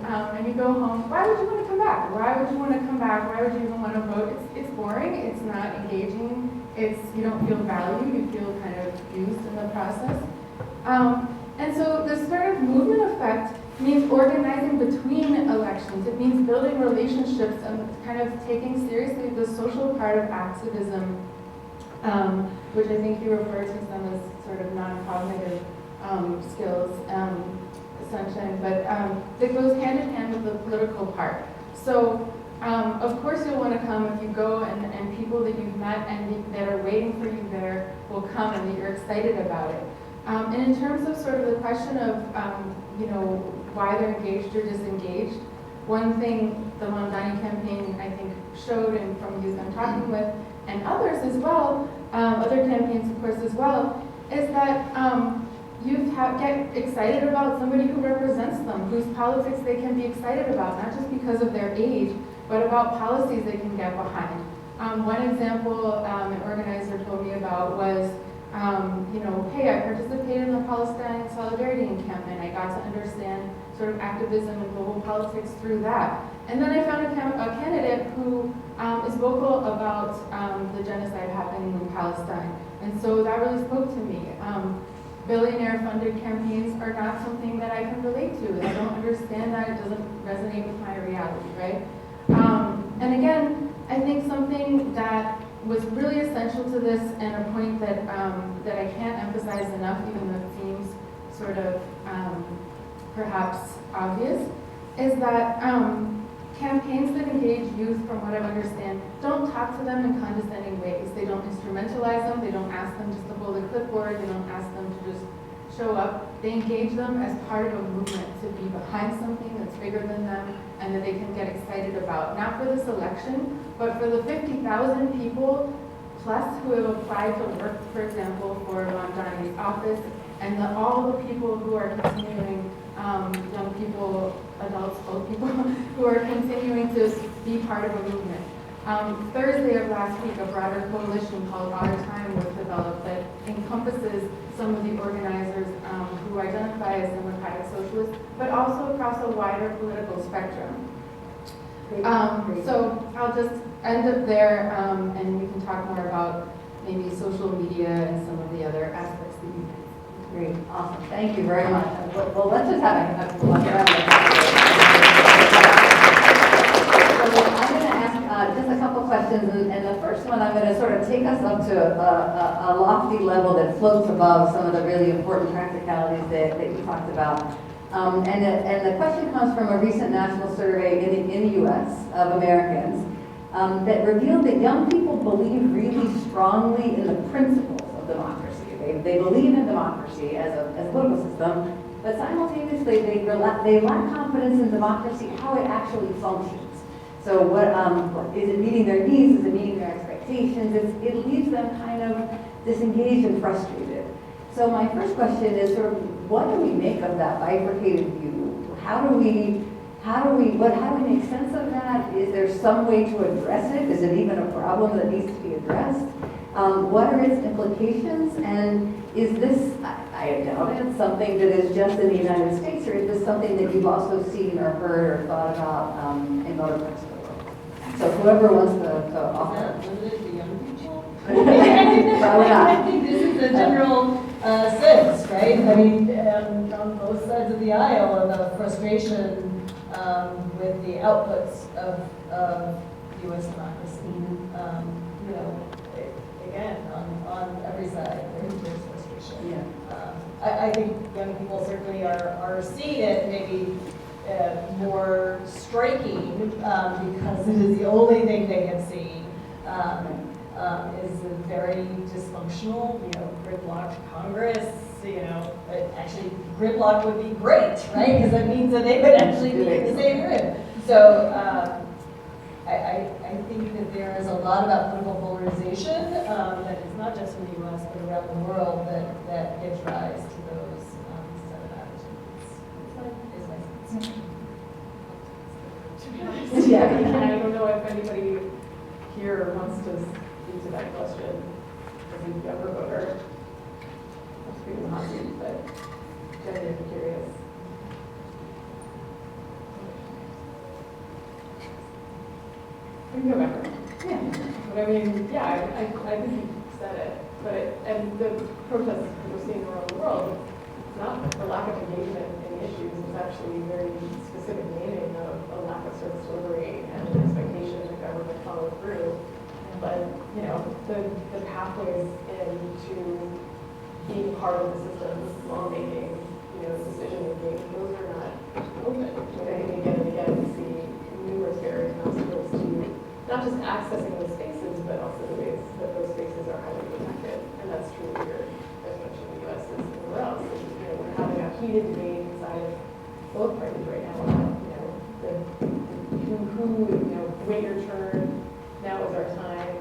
you go home. Why would you want to come back? Why would you want to come back? Why would you even want to vote? It's boring. It's not engaging. You don't feel valued. You feel kind of used in the process. And so this sort of movement effect means organizing between elections. It means building relationships and kind of taking seriously the social part of activism, which I think you refer to some as sort of non-cognitive skills, Sunshine, but that goes hand in hand with the political part. So of course you'll want to come if you go, and people that you've met and that are waiting for you there will come, and that you're excited about it. And in terms of sort of the question of why they're engaged or disengaged, one thing the Mamdani campaign I think showed, and from youth I'm talking with, and others as well, other campaigns of course as well, is that youth get excited about somebody who represents them, whose politics they can be excited about, not just because of their age, but about policies they can get behind. One example an organizer told me about was, hey, I participated in the Palestine Solidarity Encampment. I got to understand sort of activism and global politics through that. And then I found a candidate who is vocal about the genocide happening in Palestine. And so that really spoke to me. Billionaire-funded campaigns are not something that I can relate to. I don't understand that. It doesn't resonate with my reality, right? And again, I think something that was really essential to this, and a point that that I can't emphasize enough, even though it seems sort of perhaps obvious, is that campaigns that engage youth, from what I understand, don't talk to them in condescending ways. They don't instrumentalize them. They don't ask them just to hold a clipboard. They don't ask them to just show up. They engage them as part of a movement, to be behind something that's bigger than them and that they can get excited about. Not for this election, but for the 50,000 people plus who have applied to work, for example, for Mamdani's office, and all the people who are continuing, young people, adults, old people, who are continuing to be part of a movement. Thursday of last week, a broader coalition called Our Time was developed that encompasses some of the organizers who identify as democratic socialists, but also across a wider political spectrum. So I'll just end up there, and we can talk more about maybe social media and some of the other aspects that you mentioned. Great, awesome, thank you very much. Well, let's just have a look around. So I'm going to ask just a couple questions, and the first one I'm going to sort of take us up to a lofty level that floats above some of the really important practicalities that you talked about. And the question comes from a recent national survey in the U.S. of Americans that revealed that young people believe really strongly in the principles of democracy. They believe in democracy as a political system, but simultaneously they lack confidence in democracy, how it actually functions. So what is it meeting their needs? Is it meeting their expectations? It leaves them kind of disengaged and frustrated. So my first question is sort of, what do we make of that bifurcated view? How do we make sense of that? Is there some way to address it? Is it even a problem that needs to be addressed? What are its implications? And is this, I doubt it, something that is just in the United States, or is this something that you've also seen or heard or thought about in other parts of the world? So whoever wants to offer. Limited to young people? Probably not. I think this is a general sense, right? I mean, on both sides of the aisle, of the frustration with the outputs of U.S. democracy. Again, on every side, there's frustration. Yeah. I think young people certainly are seeing it maybe more striking because it is the only thing they have seen. Is a very dysfunctional, gridlocked Congress. Actually, gridlock would be great, right? Because that means that they would actually be in the same room. So I think that there is a lot about political polarization that is not just in the U.S. but around the world that gives rise to those set of attitudes. Is my sense. To be honest, yeah, I don't know if anybody here wants to speak to that question. I think younger voter. That's pretty hot seat, but genuinely curious. We can go back around. Yeah. But I mean, yeah, I think you said it, but and the protests that we're seeing around the world, it's not the lack of engagement in the issues, it's actually very specific naming of a lack of service delivery and an expectation that government follow through. But, you know, the pathways into being part of the system, lawmaking, you know, decision making, those are not open. I think again and again, we see numerous barriers and obstacles to not just accessing those spaces, but also the ways that those spaces are highly protected. And that's true here, as much in the US as anywhere else. And, you know, we're having a heated debate inside of both parties right now about, you know, you know, wait your turn, now is our time,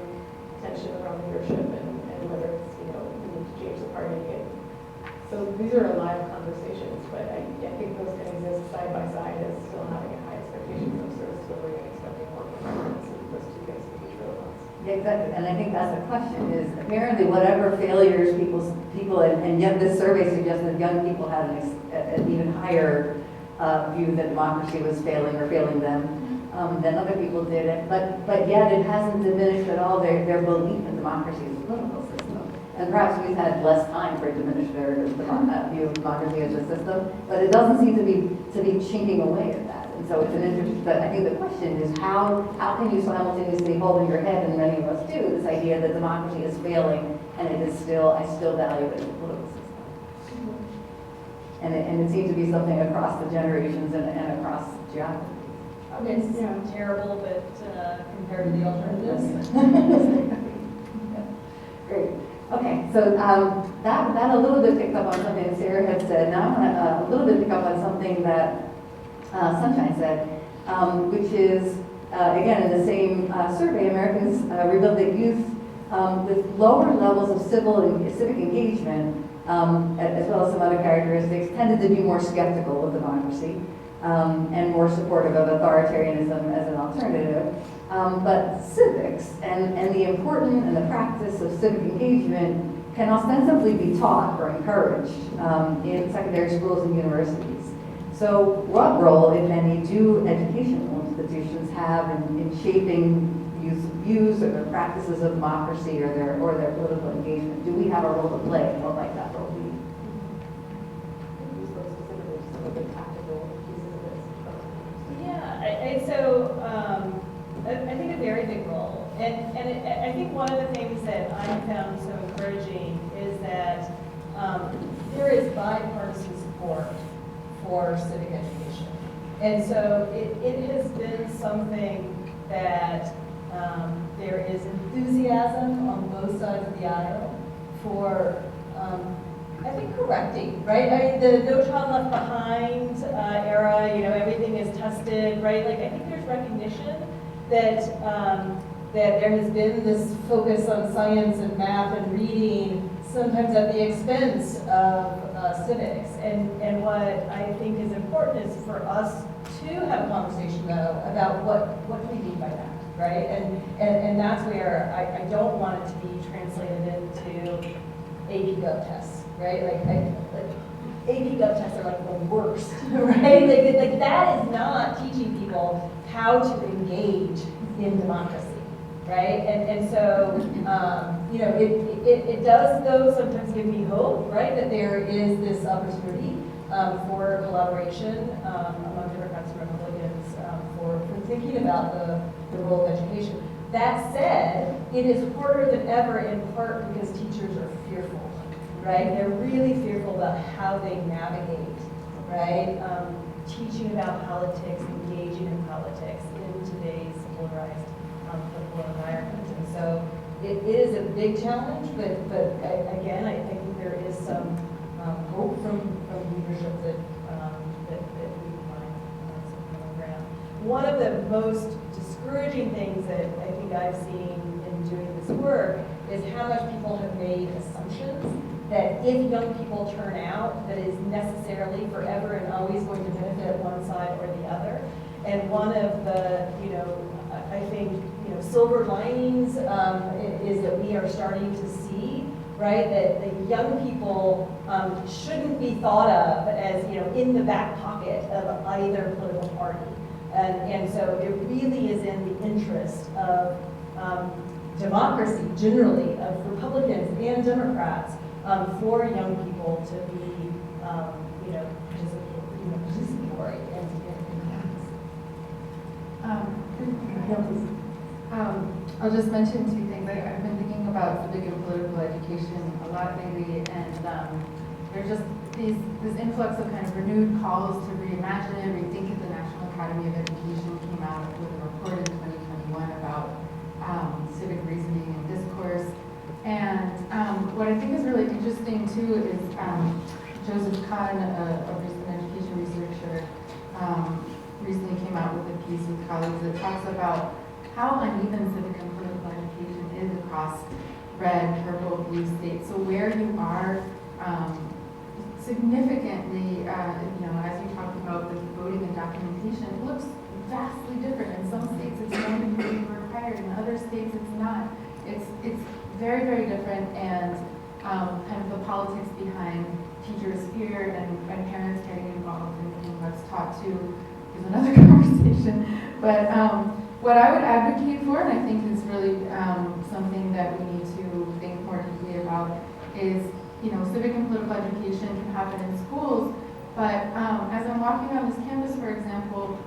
tension around leadership, and whether it's, you know, we need to change the party. And so these are live conversations, but I think those can exist side by side as still having a high expectation of service delivery and expecting more performance. Those two things can be true at once. Yeah, exactly, and I think that's the question is, apparently whatever failures people, and yet this survey suggests that young people had an even higher view that democracy was failing or failing them than other people did. But yet it hasn't diminished at all their belief in democracy as a political system. And perhaps we've had less time for it to diminish their view of democracy as a system, but it doesn't seem to be chinking away at that. And so it's an interesting, but I think the question is how can you simultaneously hold in your head, and many of us do, this idea that democracy is failing and it is still, I still value it as a political system. And it seems to be something across the generations and across geography. It's terrible, but compared to the alternatives. Great. Okay, so that a little bit picked up on something that Sarah had said. Now I want to a little bit pick up on something that Sunshine said, which is, again, in the same survey, Americans revealed that youth with lower levels of civic engagement, as well as some other characteristics, tended to be more skeptical of democracy and more supportive of authoritarianism as an alternative. But civics and the importance and the practice of civic engagement can ostensibly be taught or encouraged in secondary schools and universities. So what role, if any, do educational institutions have in shaping youth views or their practices of democracy or their political engagement? Do we have a role to play, and what might that role be? Use those specifically, some of the tactical pieces of this. Yeah, I think a very big role. And I think one of the things that I found so encouraging is that there is bipartisan support for civic education. And so it has been something that there is enthusiasm on both sides of the aisle for, I think, correcting, right? I mean, the No Child Left Behind era, you know, everything is tested, right? Like, I think there's recognition that that there has been this focus on science and math and reading, sometimes at the expense of civics. And what I think is important is for us to have a conversation, though, about what do we mean by that, right? And that's where I don't want it to be translated into AP Gov tests, right? Like AP Gov tests are like the worst, right? Like that is not teaching people how to engage in democracy, right? And so, you know, it does, though, sometimes give me hope, right? That there is this opportunity for collaboration among Democrats and Republicans for thinking about the role of education. That said, it is harder than ever in part because teachers are fearful, right? They're really fearful about how they navigate, right? Teaching about politics, engaging in politics in today's polarized political environment. And so it is a big challenge, but again, I think there is some hope from leadership that we can find some common ground. One of the most discouraging things that I think I've seen in doing this work is how much people have made assumptions that if young people turn out, that is necessarily forever and always going to benefit one side or the other. And one of the, you know, I think, you know, silver linings is that we are starting to see right? That young people shouldn't be thought of as, in the back pocket of either political party. And so it really is in the interest of democracy generally, of Republicans and Democrats, for young people to be, participatory and I'll just mention two things. I've been thinking about civic and political education a lot lately, and there's just this influx of kind of renewed calls to reimagine it, rethink it. The National Academy of Education came out with a report in 2021 about civic reasoning and discourse. And what I think is really interesting too is Joseph Kahn, a recent education researcher, recently came out with a piece with colleagues that talks about how uneven civic and political education is across red, purple, blue states. So where you are significantly, as you talked about with voting and documentation, it looks vastly different. In some states it's going to be required, in other states it's not. It's very, very different, and kind of the politics behind teachers' fear and parents getting involved in what's taught to is another conversation. But what I would advocate for, and I think is really something that we need to think more deeply about, is civic and political education can happen in schools, but as I'm walking on this campus, for example,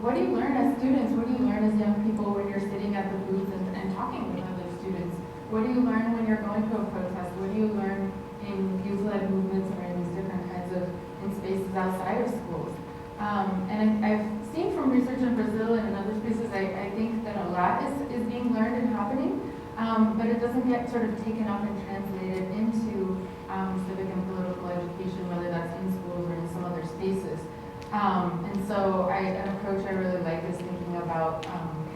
what do you learn as students? What do you learn as young people when you're sitting at the booth and talking with other students? What do you learn when you're going to a protest? What do you learn in youth-led movements or in these different kinds of in spaces outside of schools? And I've seen from research in Brazil and in other spaces, I think that a lot is being learned and happening, but it doesn't get sort of taken up and translated into civic and political education, whether that's in schools or in some other spaces. And so an approach I really like is thinking about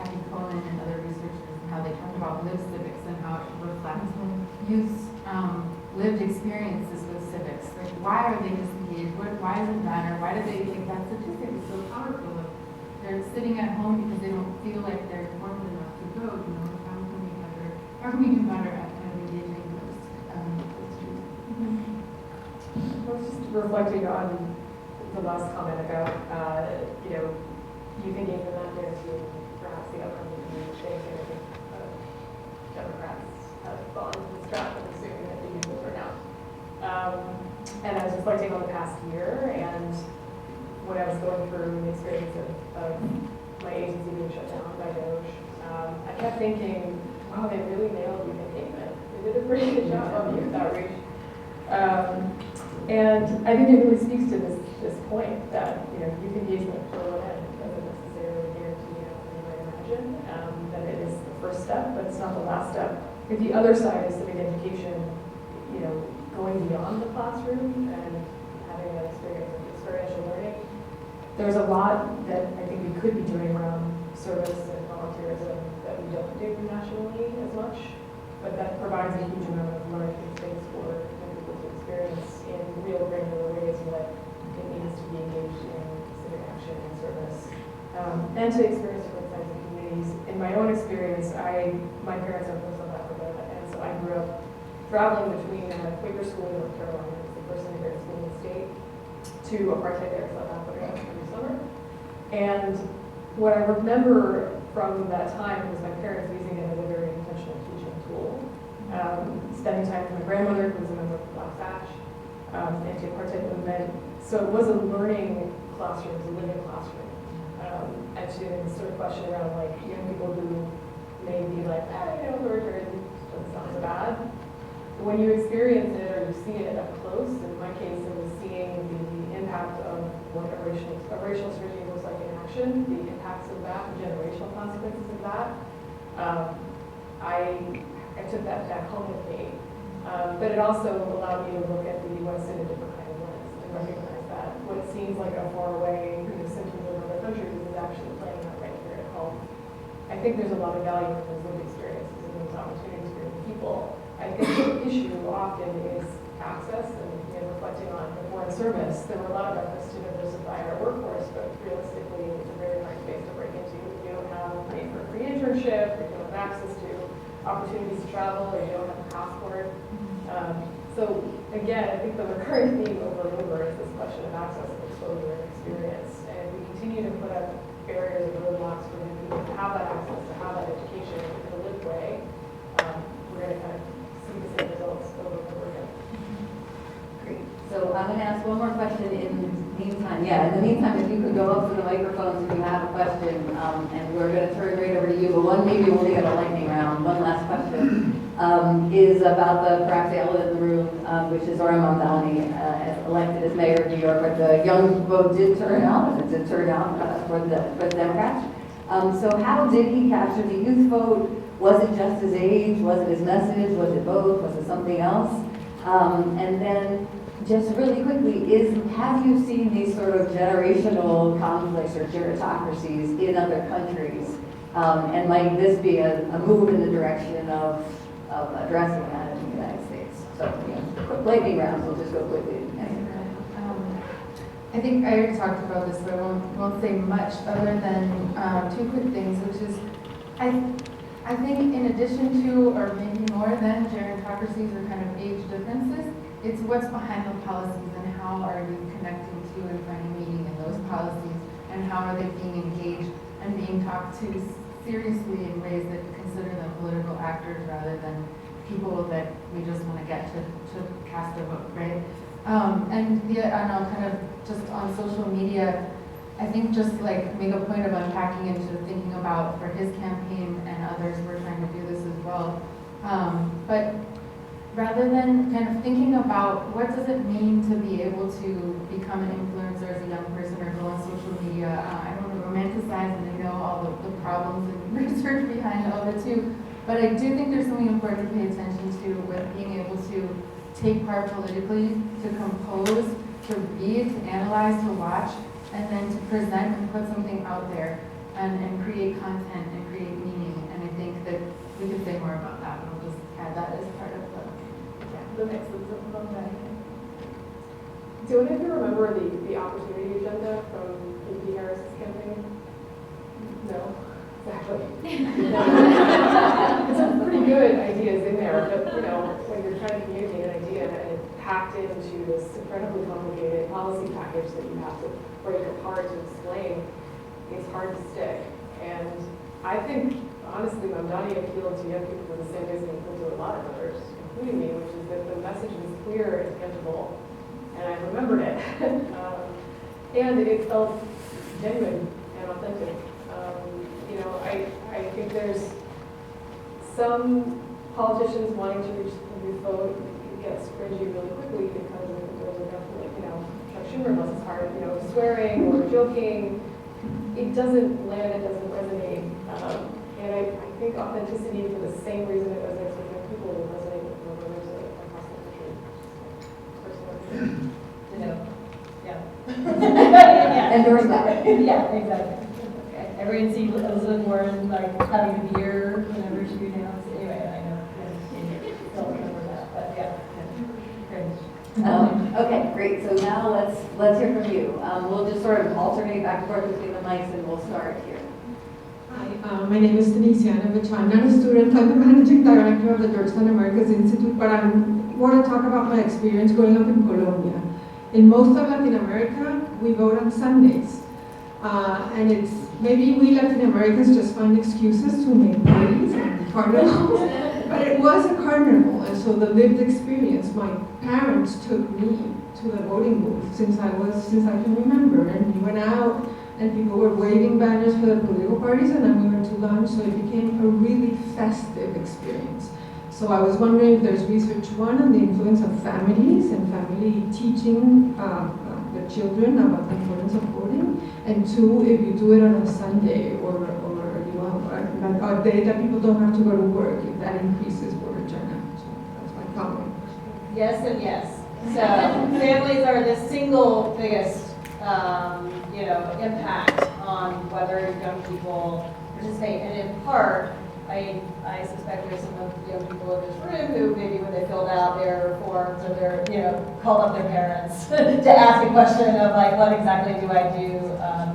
Kathy Cohen and other researchers and how they talk about lived civics and how it reflects youth's lived experiences with civics. Like, why are they disengaged? Why does it matter? Why do they think that statistic is so powerful? If they're sitting at home because they don't feel like they're informed enough to vote. How can we do better at kind of engaging those students? I was just reflecting on the last comment about, youth engagement not there to perhaps the upcoming change. And I think Democrats have gone to this trap of assuming that the youth will turn out. And I was reflecting on the past year, and when I was going through the experience of my agency being shut down by DOJ, I kept thinking, wow, they really nailed youth engagement. They did a pretty good job of youth outreach. And I think it really speaks to this point that youth engagement for one end doesn't necessarily guarantee you might imagine that it is the first step, but it's not the last step. If the other side is civic education, going beyond the classroom and having that experience of experiential learning, there's a lot that I think we could be doing around service and volunteerism that we don't do nationally as much, but that provides a huge amount of learning space for people to experience in real granular ways what it means to be engaged in civic action and service, and to experience different kinds of communities. In my own experience, my parents are from South Africa, and so I grew up traveling between a Quaker school in North Carolina, it's the first integrated school in the state, to apartheid era South Africa every summer. And what I remember from that time was my parents using it as a very intentional teaching tool. Spending time with my grandmother, who was a member of the Black Thatch, anti-apartheid movement. So it was a learning classroom, it was a living classroom. And to the sort of question around like young people who may be like, authoritarian doesn't sound so bad. When you experience it or you see it up close, in my case it was seeing the impact of what a racial strategy looks like in action, the impacts of that, the generational consequences of that. I took that back home with me. But it also allowed me to look at the West in a different kind of lens and recognize that what seems like a far away symptom of other countries is actually playing out right here at home. I think there's a lot of value in those lived experiences and those opportunities for people. I think the issue often is access and reflecting on the foreign service. There were a lot of efforts to diversify our workforce, but realistically it's a very hard space to break into if you don't have money for a free internship, or you don't have access to opportunities to travel, or you don't have a passport. So again, I think the recurring theme over and over is this question of access and exposure and experience. And we continue to put up barriers and roadblocks for people to have that access, to have that education in a lived way. We're going to kind of see the same results over and over again. Great. So I'm going to ask one more question in the meantime. Yeah, in the meantime, if you could go up to the microphones if you have a question, and we're going to turn right over to you. But one, maybe we'll get a lightning round. One last question is about the perhaps the elephant in the room, which is Zohran Mamdani, elected as mayor of New York. But the young vote did turn out, and it did turn out for the Democrats. So how did he capture the youth vote? Was it just his age? Was it his message? Was it both? Was it something else? And then just really quickly, have you seen these sort of generational conflicts or gerontocracies in other countries? And might this be a move in the direction of addressing that in the United States? So, quick lightning rounds, we'll just go quickly. I think I already talked about this, but I won't say much other than two quick things, which is I think in addition to, or maybe more than gerontocracies or kind of age differences, it's what's behind the policies and how are you connecting to and finding meaning in those policies, and how are they being engaged and being talked to seriously in ways that consider them political actors rather than people that we just want to get to cast a vote, right? And I don't know, kind of just on social media, I think just like make a point of unpacking into thinking about for his campaign and others, we're trying to do this as well. But rather than kind of thinking about what does it mean to be able to become an influencer as a young person or go on social media, I don't want to romanticize, and I know all the problems and research behind all of it too, but I do think there's something important to pay attention to with being able to take part politically, to compose, to read, to analyze, to watch, and then to present and put something out there and create content and create meaning. And I think that we could say more about that, but I'll just add that as part of the mix of that. Do any of you remember the opportunity agenda from P.T. Harris's campaign? No? Exactly. It's some pretty good ideas in there, but when you're trying to communicate an idea and it's packed into this incredibly complicated policy package that you have to break apart to explain, it's hard to stick. And I think, honestly, Mamdani appealed to young people in the same ways they appealed to a lot of others, including me, which is that the message was clear and tangible, and I remembered it. And it felt genuine and authentic. I think there's some politicians wanting to reach the youth vote. It gets cringy really quickly because there's a definitely, Chuck Schumer bless his heart, swearing or joking. It doesn't land, it doesn't resonate. And I think authenticity, for the same reason it resonates with young people, will resonate with voters across the country. Yeah. Endorse that. Yeah, exactly. Everyone sees Elizabeth Warren having a beer whenever she announced. Anyway, I know. Don't remember that, but yeah. Cringe. Okay, great. So now let's hear from you. We'll just sort of alternate back and forth between the mics, and we'll start here. Hi, my name is Denise Yanovich. I'm not a student. I'm the managing director of the Georgetown Americas Institute, but I want to talk about my experience growing up in Colombia. In most of Latin America, we vote on Sundays. And it's maybe we Latin Americans just find excuses to make parties and carnivals, but it was a carnival, and so the lived experience. My parents took me to the voting booth since I can remember, and we went out, and people were waving banners for the political parties, and then we went to lunch, so it became a really festive experience. So I was wondering if there's research, one, on the influence of families and family teaching the children about the importance of voting, and two, if you do it on a Sunday or a day that people don't have to go to work, if that increases voter turnout. So that's my comment. Yes and yes. So families are the single biggest, impact on whether young people participate. And in part, I suspect there's some of the young people in this room who maybe when they filled out their forms or their, called up their parents to ask a question of what exactly do I do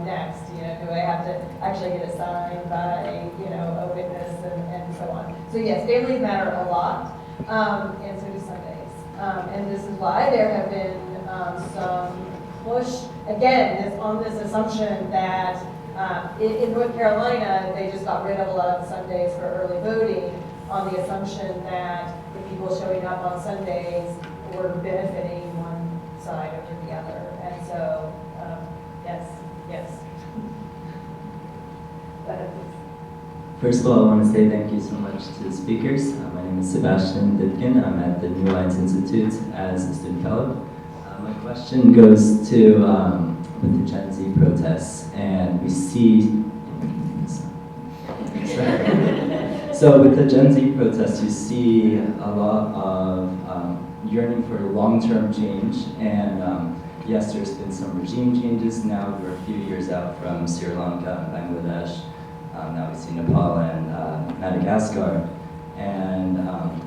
next? Do I have to actually get it signed by, a witness and so on? So yes, families matter a lot, and so do Sundays. And this is why there have been some push, again, on this assumption that in North Carolina, they just got rid of a lot of Sundays for early voting on the assumption that the people showing up on Sundays were benefiting one side over the other. And so, yes. First of all, I want to say thank you so much to the speakers. My name is Sebastian Ditkin. I'm at the New Alliance Institute as a student fellow. My question goes to with the Gen Z protests, and we see. So with the Gen Z protests, you see a lot of yearning for long-term change, and yes, there's been some regime changes. Now we're a few years out from Sri Lanka, Bangladesh. Now we see Nepal and Madagascar, and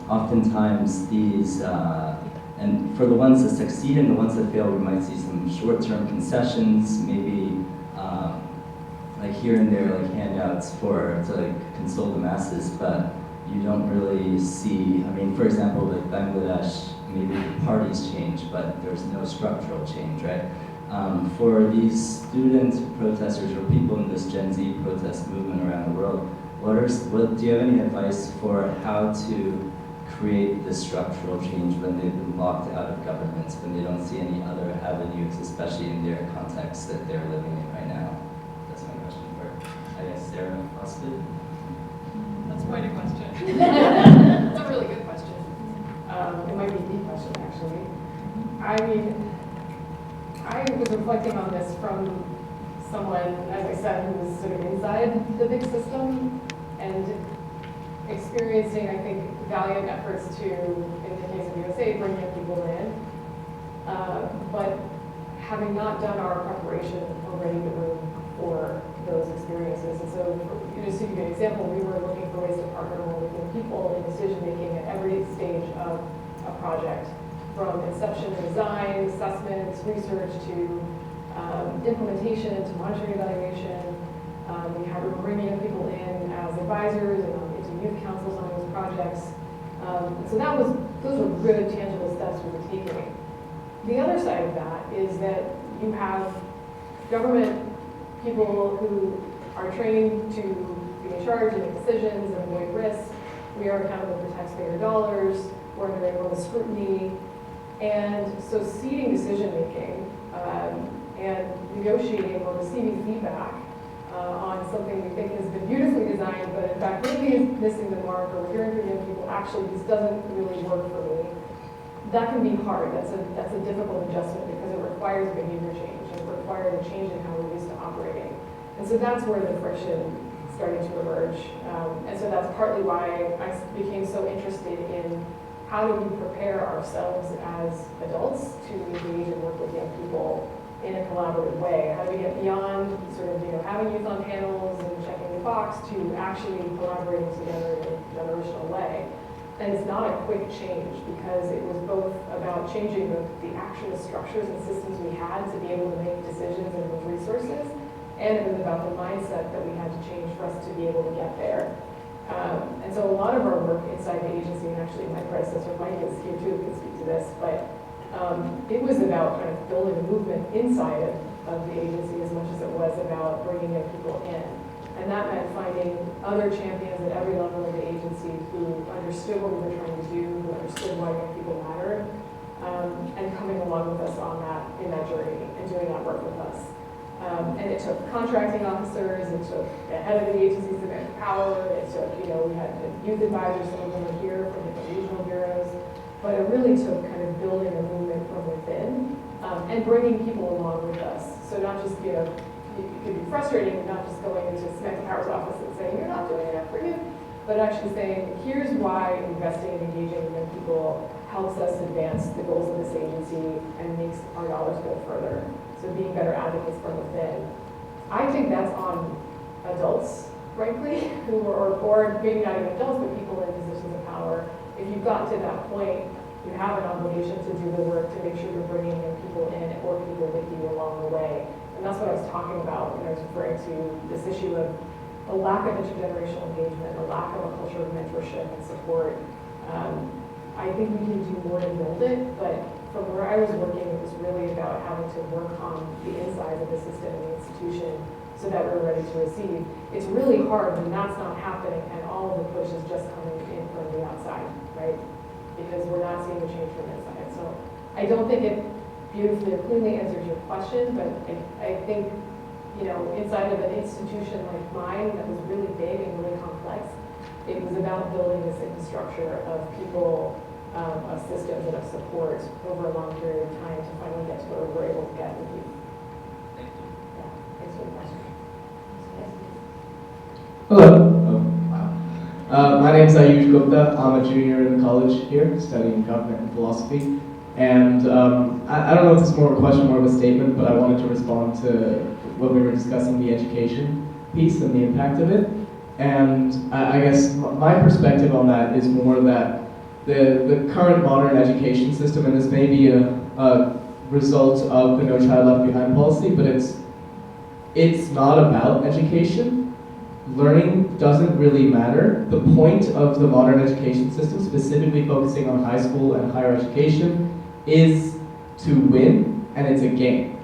oftentimes these, and for the ones that succeed and the ones that fail, we might see some short-term concessions, maybe like here and there, like handouts to like console the masses, but you don't really see, I mean, for example, like Bangladesh, maybe the parties change, but there's no structural change, right? For these student protesters or people in this Gen Z protest movement around the world, do you have any advice for how to create this structural change when they've been locked out of governments, when they don't see any other avenues, especially in their context that they're living in right now? That's my question for, I guess, Sarah Austin. That's quite a question. It's a really good question. It might be the question, actually. I mean, I was reflecting on this from someone, as I said, who was sort of inside the big system and experiencing, I think, valiant efforts to, in the case of USA, bring young people in, but having not done our preparation already the room for those experiences. And so, just to give you an example, we were looking for ways to partner more with young people in decision-making at every stage of a project, from inception to design, assessment, research, to implementation, to monitoring evaluation. We were bringing young people in as advisors and into youth councils on those projects. So those were good, tangible steps we were taking. The other side of that is that you have government people who are trained to be in charge and make decisions and avoid risk. We are accountable for taxpayer dollars. We're under enormous scrutiny. And so seeding decision-making and negotiating or receiving feedback on something we think has been beautifully designed, but in fact maybe is missing the mark, or we're hearing from young people, actually this doesn't really work for me. That can be hard. That's a difficult adjustment because it requires behavior change. It requires a change in how we're used to operating. And so that's where the friction started to emerge. And so that's partly why I became so interested in how do we prepare ourselves as adults to engage and work with young people in a collaborative way? How do we get beyond sort of, having youth on panels and checking the box to actually collaborating together in a generational way? And it's not a quick change because it was both about changing the actual structures and systems we had to be able to make decisions and move resources, and it was about the mindset that we had to change for us to be able to get there. And so a lot of our work inside the agency, and actually my predecessor Mike is here too, can speak to this, but it was about kind of building a movement inside of the agency as much as it was about bringing young people in. And that meant finding other champions at every level of the agency who understood what we were trying to do, who understood why young people mattered, and coming along with us on that, in that journey, and doing that work with us. And it took contracting officers, it took the head of the agency, Samantha Power, it took, we had youth advisors, some of them are here from different regional bureaus, but it really took kind of building a movement from within, and bringing people along with us. So not just, it could be frustrating, not just going into Samantha Power's office and saying, you're not doing enough for youth, but actually saying, here's why investing and engaging with young people helps us advance the goals of this agency and makes our dollars go further. So being better advocates from within. I think that's on adults, frankly, or maybe not even adults, but people in positions of power. If you've gotten to that point, you have an obligation to do the work to make sure you're bringing young people in or people with you along the way. And that's what I was talking about when I was referring to this issue of a lack of intergenerational engagement, a lack of a culture of mentorship and support. I I think we can do more to build it, but from where I was working, it was really about having to work on the inside of the system and the institution so that we're ready to receive. It's really hard when that's not happening and all of the push is just coming in from the outside, right? Because we're not seeing the change from inside. So I don't think it beautifully or cleanly answers your question, but I think, you know, inside of an institution like mine that was really big and really complex, it was about building this infrastructure of people, of systems and of support over a long period of time to finally get to where we're able to get with you. Thank you. Yeah, thanks for the question. Hello. My name is Ayush Gupta. I'm a junior in the college here, studying government and philosophy. And I don't know if it's more of a question, more of a statement, but I wanted to respond to when we were discussing the education piece and the impact of it. And I guess my perspective on that is more that the current modern education system, and this may be a result of the No Child Left Behind policy, but it's not about education. Learning doesn't really matter. The point of the modern education system, specifically focusing on high school and higher education, is to win, and it's a game.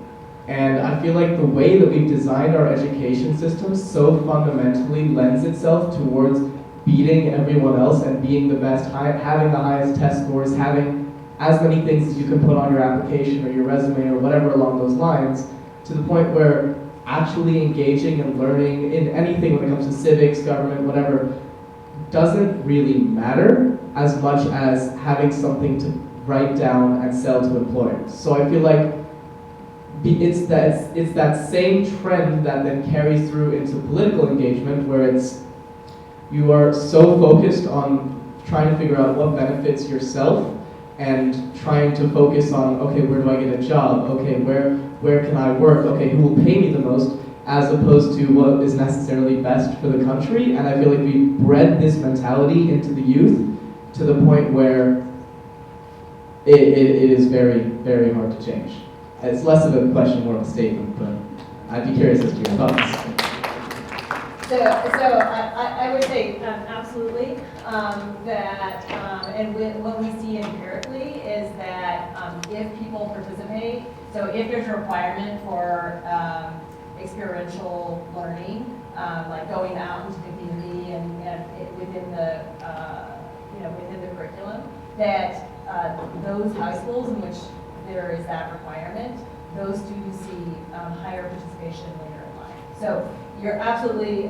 And I feel like the way that we've designed our education system so fundamentally lends itself towards beating everyone else and being the best, having the highest test scores, having as many things as you can put on your application or your resume or whatever along those lines, to the point where actually engaging and learning in anything when it comes to civics, government, whatever, doesn't really matter as much as having something to write down and sell to employers. So I feel like it's that same trend that then carries through into political engagement, where you are so focused on trying to figure out what benefits yourself and trying to focus on, okay, where do I get a job? Okay, where can I work? Okay, who will pay me the most? As opposed to what is necessarily best for the country. And I feel like we've bred this mentality into the youth to the point where it is very, very hard to change. It's less of a question, more of a statement, but I'd be curious as to your thoughts. So I would say absolutely that, and what we see empirically is that if people participate, so if there's a requirement for experiential learning, like going out into the community and within the within the curriculum, that those high schools in which there is that requirement, those students see higher participation later in life. So you're absolutely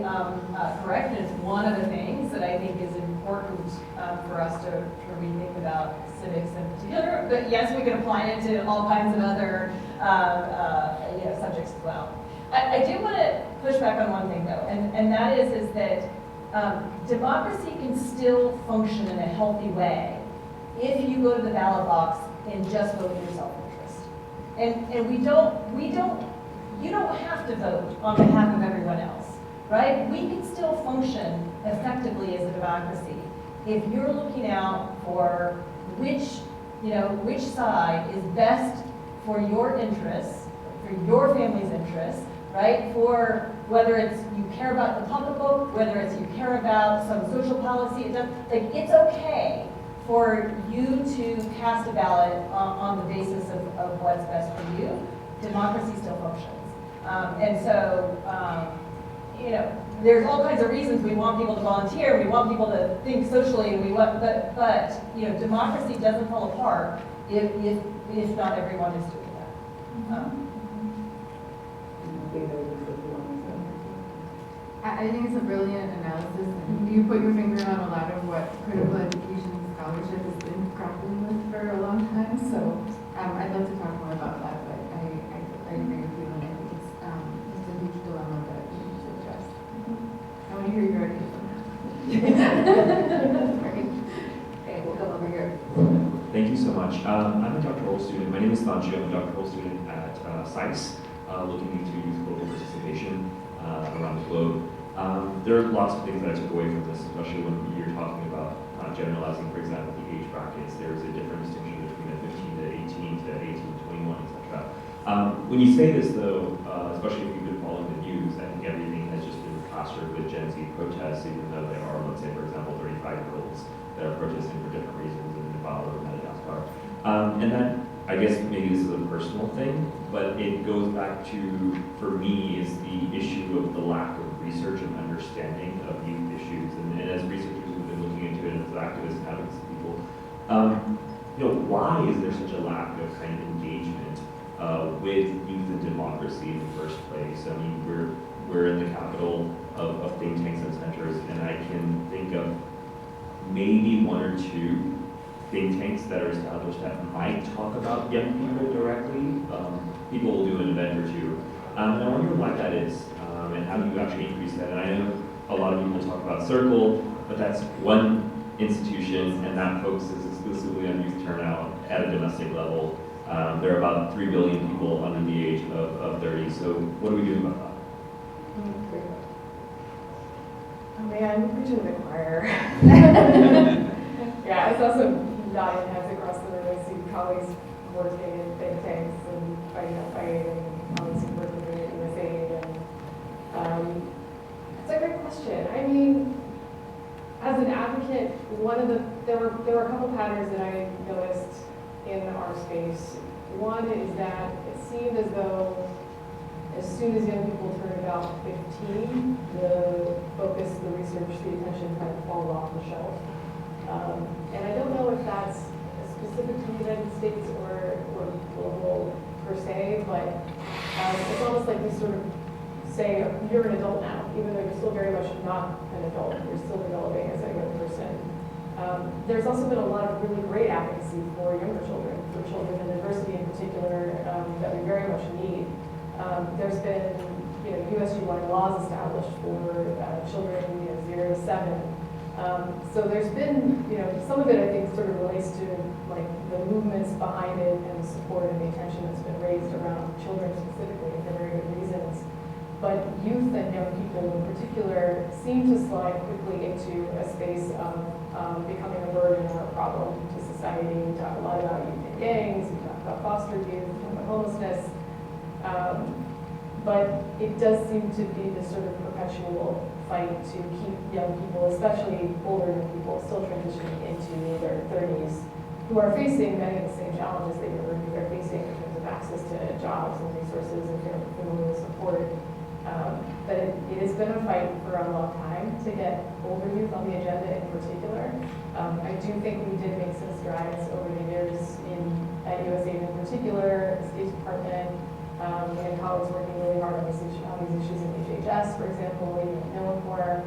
correct, and it's one of the things that I think is important for us to rethink about civics in particular. But yes, we can apply it to all kinds of other subjects as well. I do want to push back on one thing though, and that is that democracy can still function in a healthy way if you go to the ballot box and just vote in your self-interest. And you don't have to vote on behalf of everyone else, right? We can still function effectively as a democracy if you're looking out for which side is best for your interests, for your family's interests, right? For whether it's you care about the pocketbook, whether it's you care about some social policy, it's okay for you to cast a ballot on the basis of what's best for you. Democracy still functions. And so, there's all kinds of reasons we want people to volunteer, we want people to think socially, but democracy doesn't fall apart if not everyone is doing that. I think it's a brilliant analysis, and you put your finger on a lot of what critical education scholarship has been grappling with for a long time, so I'd love to talk more about that, but I agree with you, and I think it's a huge dilemma that we need to address. I want to hear your ideas on that. Okay, we'll come over here. Thank you so much. I'm a doctoral student. My name is Sanju. I'm a doctoral student at SAIS, looking into youth global participation around the globe. There are lots of things that I took away from this, especially when you're talking about generalizing, for example, the age brackets. There's a different distinction between a 15 to 18 to 18 to 21, etc. When you say this, though, especially if you've been following the news, I think everything has just been plastered with Gen Z protests, even though there are, let's say, for example, 35-year-olds that are protesting for different reasons in Nepal or And that, I guess maybe this is a personal thing, but it goes back to, for me, is the issue of the lack of research and understanding of youth issues. And as researchers who've been looking into it, and as activists and advocacy people, why is there such a lack of kind of engagement with youth and democracy in the first place? I mean, we're in the capital of think tanks and centers, and I can think of maybe one or two think tanks that are established that might talk about young people directly. People will do an event or two. And I wonder why that is, and how do you actually increase that? And I know a lot of people talk about Circle, but that's one institution, and that focuses exclusively on youth turnout at a domestic level. There are about 3 billion people under the age of 30, so what do we do about that? Oh man, I'm preaching to the choir. Yeah, it's also nodding heads across the room. I see colleagues working in think tanks and fighting that fight, and colleagues working in USAID. And it's a great question. I mean, as an advocate, there were a couple patterns that I noticed in our space. One is that it seemed as though as soon as young people turn about 15, the focus, the research, the attention kind of falls off the shelf. And I don't know if that's specific to the United States or global per se, but it's almost like we sort of say, you're an adult now, even though you're still very much not an adult. You're still developing as a young person. There's also been a lot of really great advocacy for younger children, for children in diversity in particular, that we very much need. There's been, USG-wide laws established for children, 0 to 7. So there's been, some of it I think sort of relates to like the movements behind it and the support and the attention that's been raised around children specifically for very good reasons. But youth and young people in particular seem to slide quickly into a space of becoming a burden or a problem to society. We talk a lot about youth in gangs, we talk about foster youth, we talk about homelessness. But it does seem to be this sort of perpetual fight to keep young people, especially older young people, still transitioning into their 30s, who are facing many of the same challenges that younger youth are facing in terms of access to jobs and resources and familial support. But it has been a fight for a long time to get older youth on the agenda in particular. I do think we did make some strides over the years at USAID in particular, the State Department. We had colleagues working really hard on these issues in HHS, for example, even at NOAA.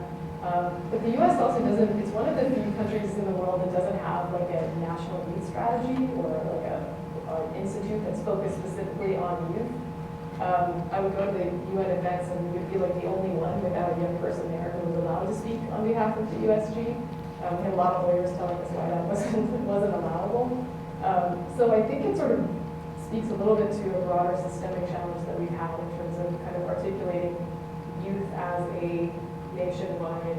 But the U.S. also it's one of the few countries in the world that doesn't have like a national youth strategy or like an institute that's focused specifically on youth. I would go to the UN events and we would be like the only one without a young person there who was allowed to speak on behalf of the USG. We had a lot of lawyers telling us why that wasn't allowable. So I think it sort of speaks a little bit to a broader systemic challenge that we have in terms of kind of articulating youth as a nationwide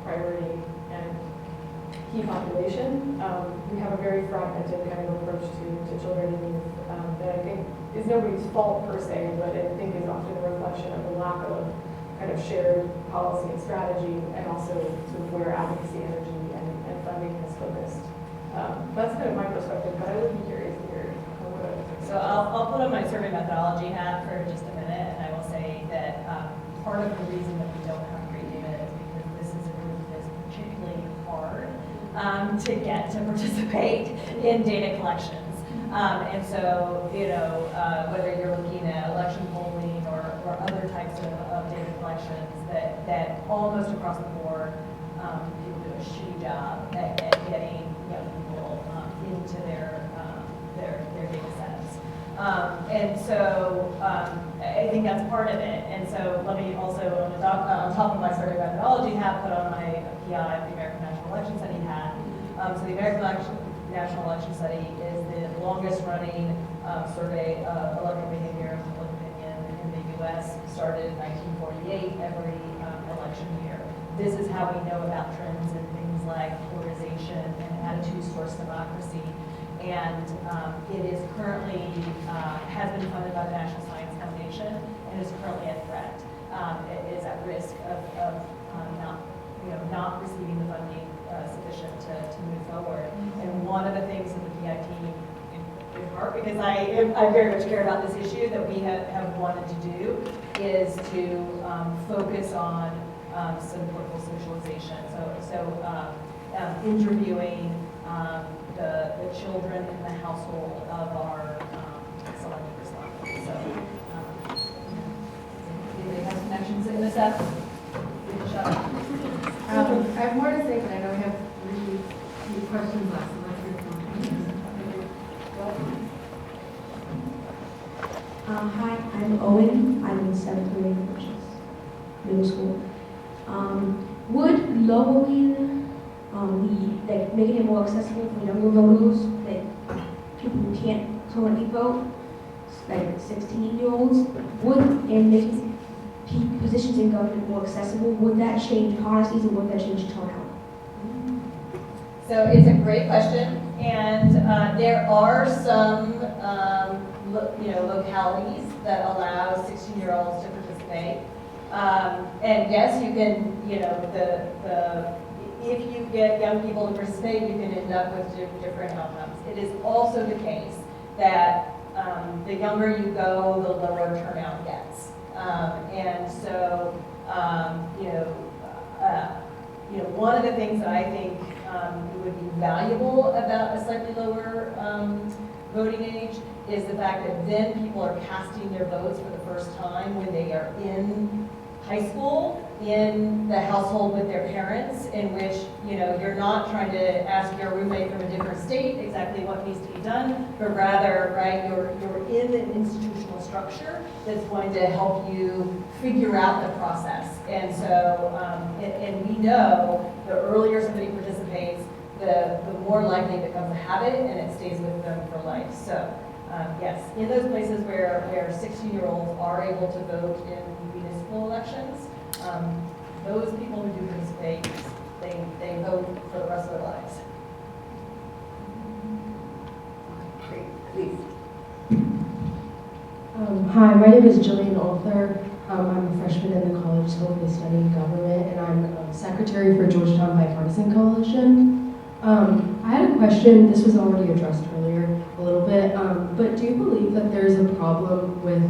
priority and key population. We have a very fragmented kind of approach to children and youth that I think is nobody's fault per se, but I think is often a reflection of the lack of kind of shared policy and strategy, and also sort of where advocacy, energy, and funding is focused. That's kind of my perspective, but I would be curious to hear what other things. So I'll put on my survey methodology hat for just a minute, and I will say that part of the reason that we don't have great data is because this is a group that's particularly hard to get to participate in data collections. And so, whether you're looking at election polling or other types of data collections, that almost across the board, people do a shitty job at getting young people into their data sets. And so I think that's part of it. And so let me also, on top of my survey methodology hat, put on my PI, the American National Election Study hat. So the American National Election Study is the longest running survey of electoral behavior and public opinion in the U.S. Started in 1948, every election year. This is how we know about trends in things like polarization and attitudes towards democracy. And it is currently, has been funded by the National Science Foundation and is currently a threat. It is at risk of not receiving the funding sufficient to move forward. And one of the things that the PI team heart, because I very much care about this issue that we have wanted to do, is to focus on some political socialization. So interviewing the children in the household of our selected respondents. So, anybody has connections in this up? I have more to say, but I know we have three questions left, so let's hear from Hi, I'm Owen. I'm in 7th grade, which is middle school. Would lowering making it more accessible for younger voters, like people who can't currently vote, like 16-year-olds, and making positions in government more accessible, would that change policies and would that change turnout? So it's a great question, and there are some localities that allow 16-year-olds to participate. And yes, you can, if you get young people to participate, you can end up with different outcomes. It is also the case that the younger you go, the lower turnout gets. And so, one of the things that I think would be valuable about a slightly lower voting age is the fact that then people are casting their votes for the first time when they are in high school, in the household with their parents, in which, you're not trying to ask your roommate from a different state exactly what needs to be done, but rather, right, you're in an institutional structure that's going to help you figure out the process. And so, and we know the earlier somebody participates, the more likely it becomes a habit and it stays with them for life. So, yes, in those places where 16-year-olds are able to vote in municipal elections, those people who do participate, they vote for the rest of their lives. Great, please. Hi, my name is Jillian Olther. I'm a freshman in the College School of Studying Government, and I'm secretary for Georgetown Bipartisan Coalition. I had a question. This was already addressed earlier a little bit, but do you believe that there's a problem with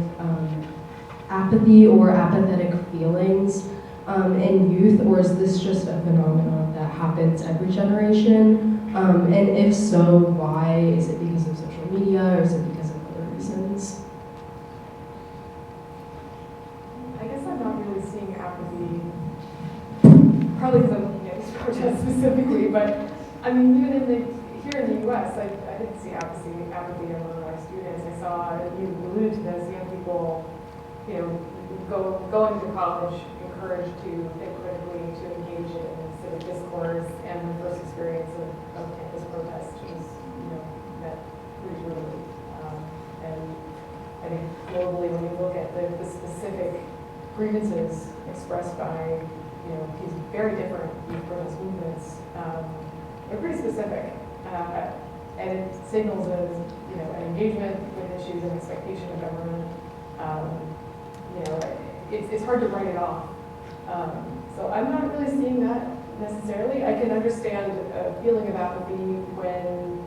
apathy or apathetic feelings in youth, or is this just a phenomenon that happens every generation? And if so, why? Is it because of social media, or is it because of other reasons? I guess I'm not really seeing apathy, probably because I'm looking at this protest specifically, but I mean, even here in the U.S., I didn't see apathy among our students. I saw, you alluded to this, young people, going to college, encouraged to think critically, to engage in civic discourse, and the first experience of campus protest was, met pretty brutally. And I think globally, when you look at the specific grievances expressed by, these very different youth protest movements, they're pretty specific. And it signals an engagement with issues and expectation of government. It's hard to write it off. So I'm not really seeing that necessarily. I can understand a feeling of apathy when,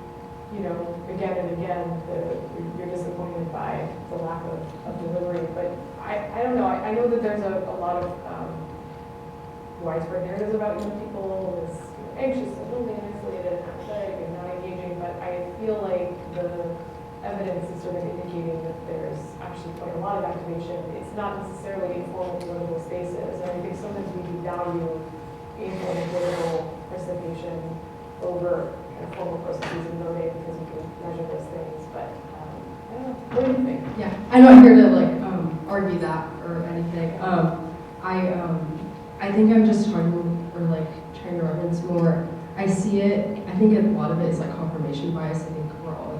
again and again, you're disappointed by the lack of delivery. But I don't know. I know that there's a lot of widespread narratives about young people as anxious and lonely and isolated and apathetic and not engaging. But I feel like the evidence is sort of indicating that there's actually quite a lot of activation. It's not necessarily informal political spaces, and I think sometimes we devalue informal political participation over kind of formal processes and voting because we can measure those things. But I don't know. What do you think? Yeah, I'm not here to argue that or anything. I think I'm just trying to reference more. I see it. I think a lot of it is confirmation bias. I think we're all in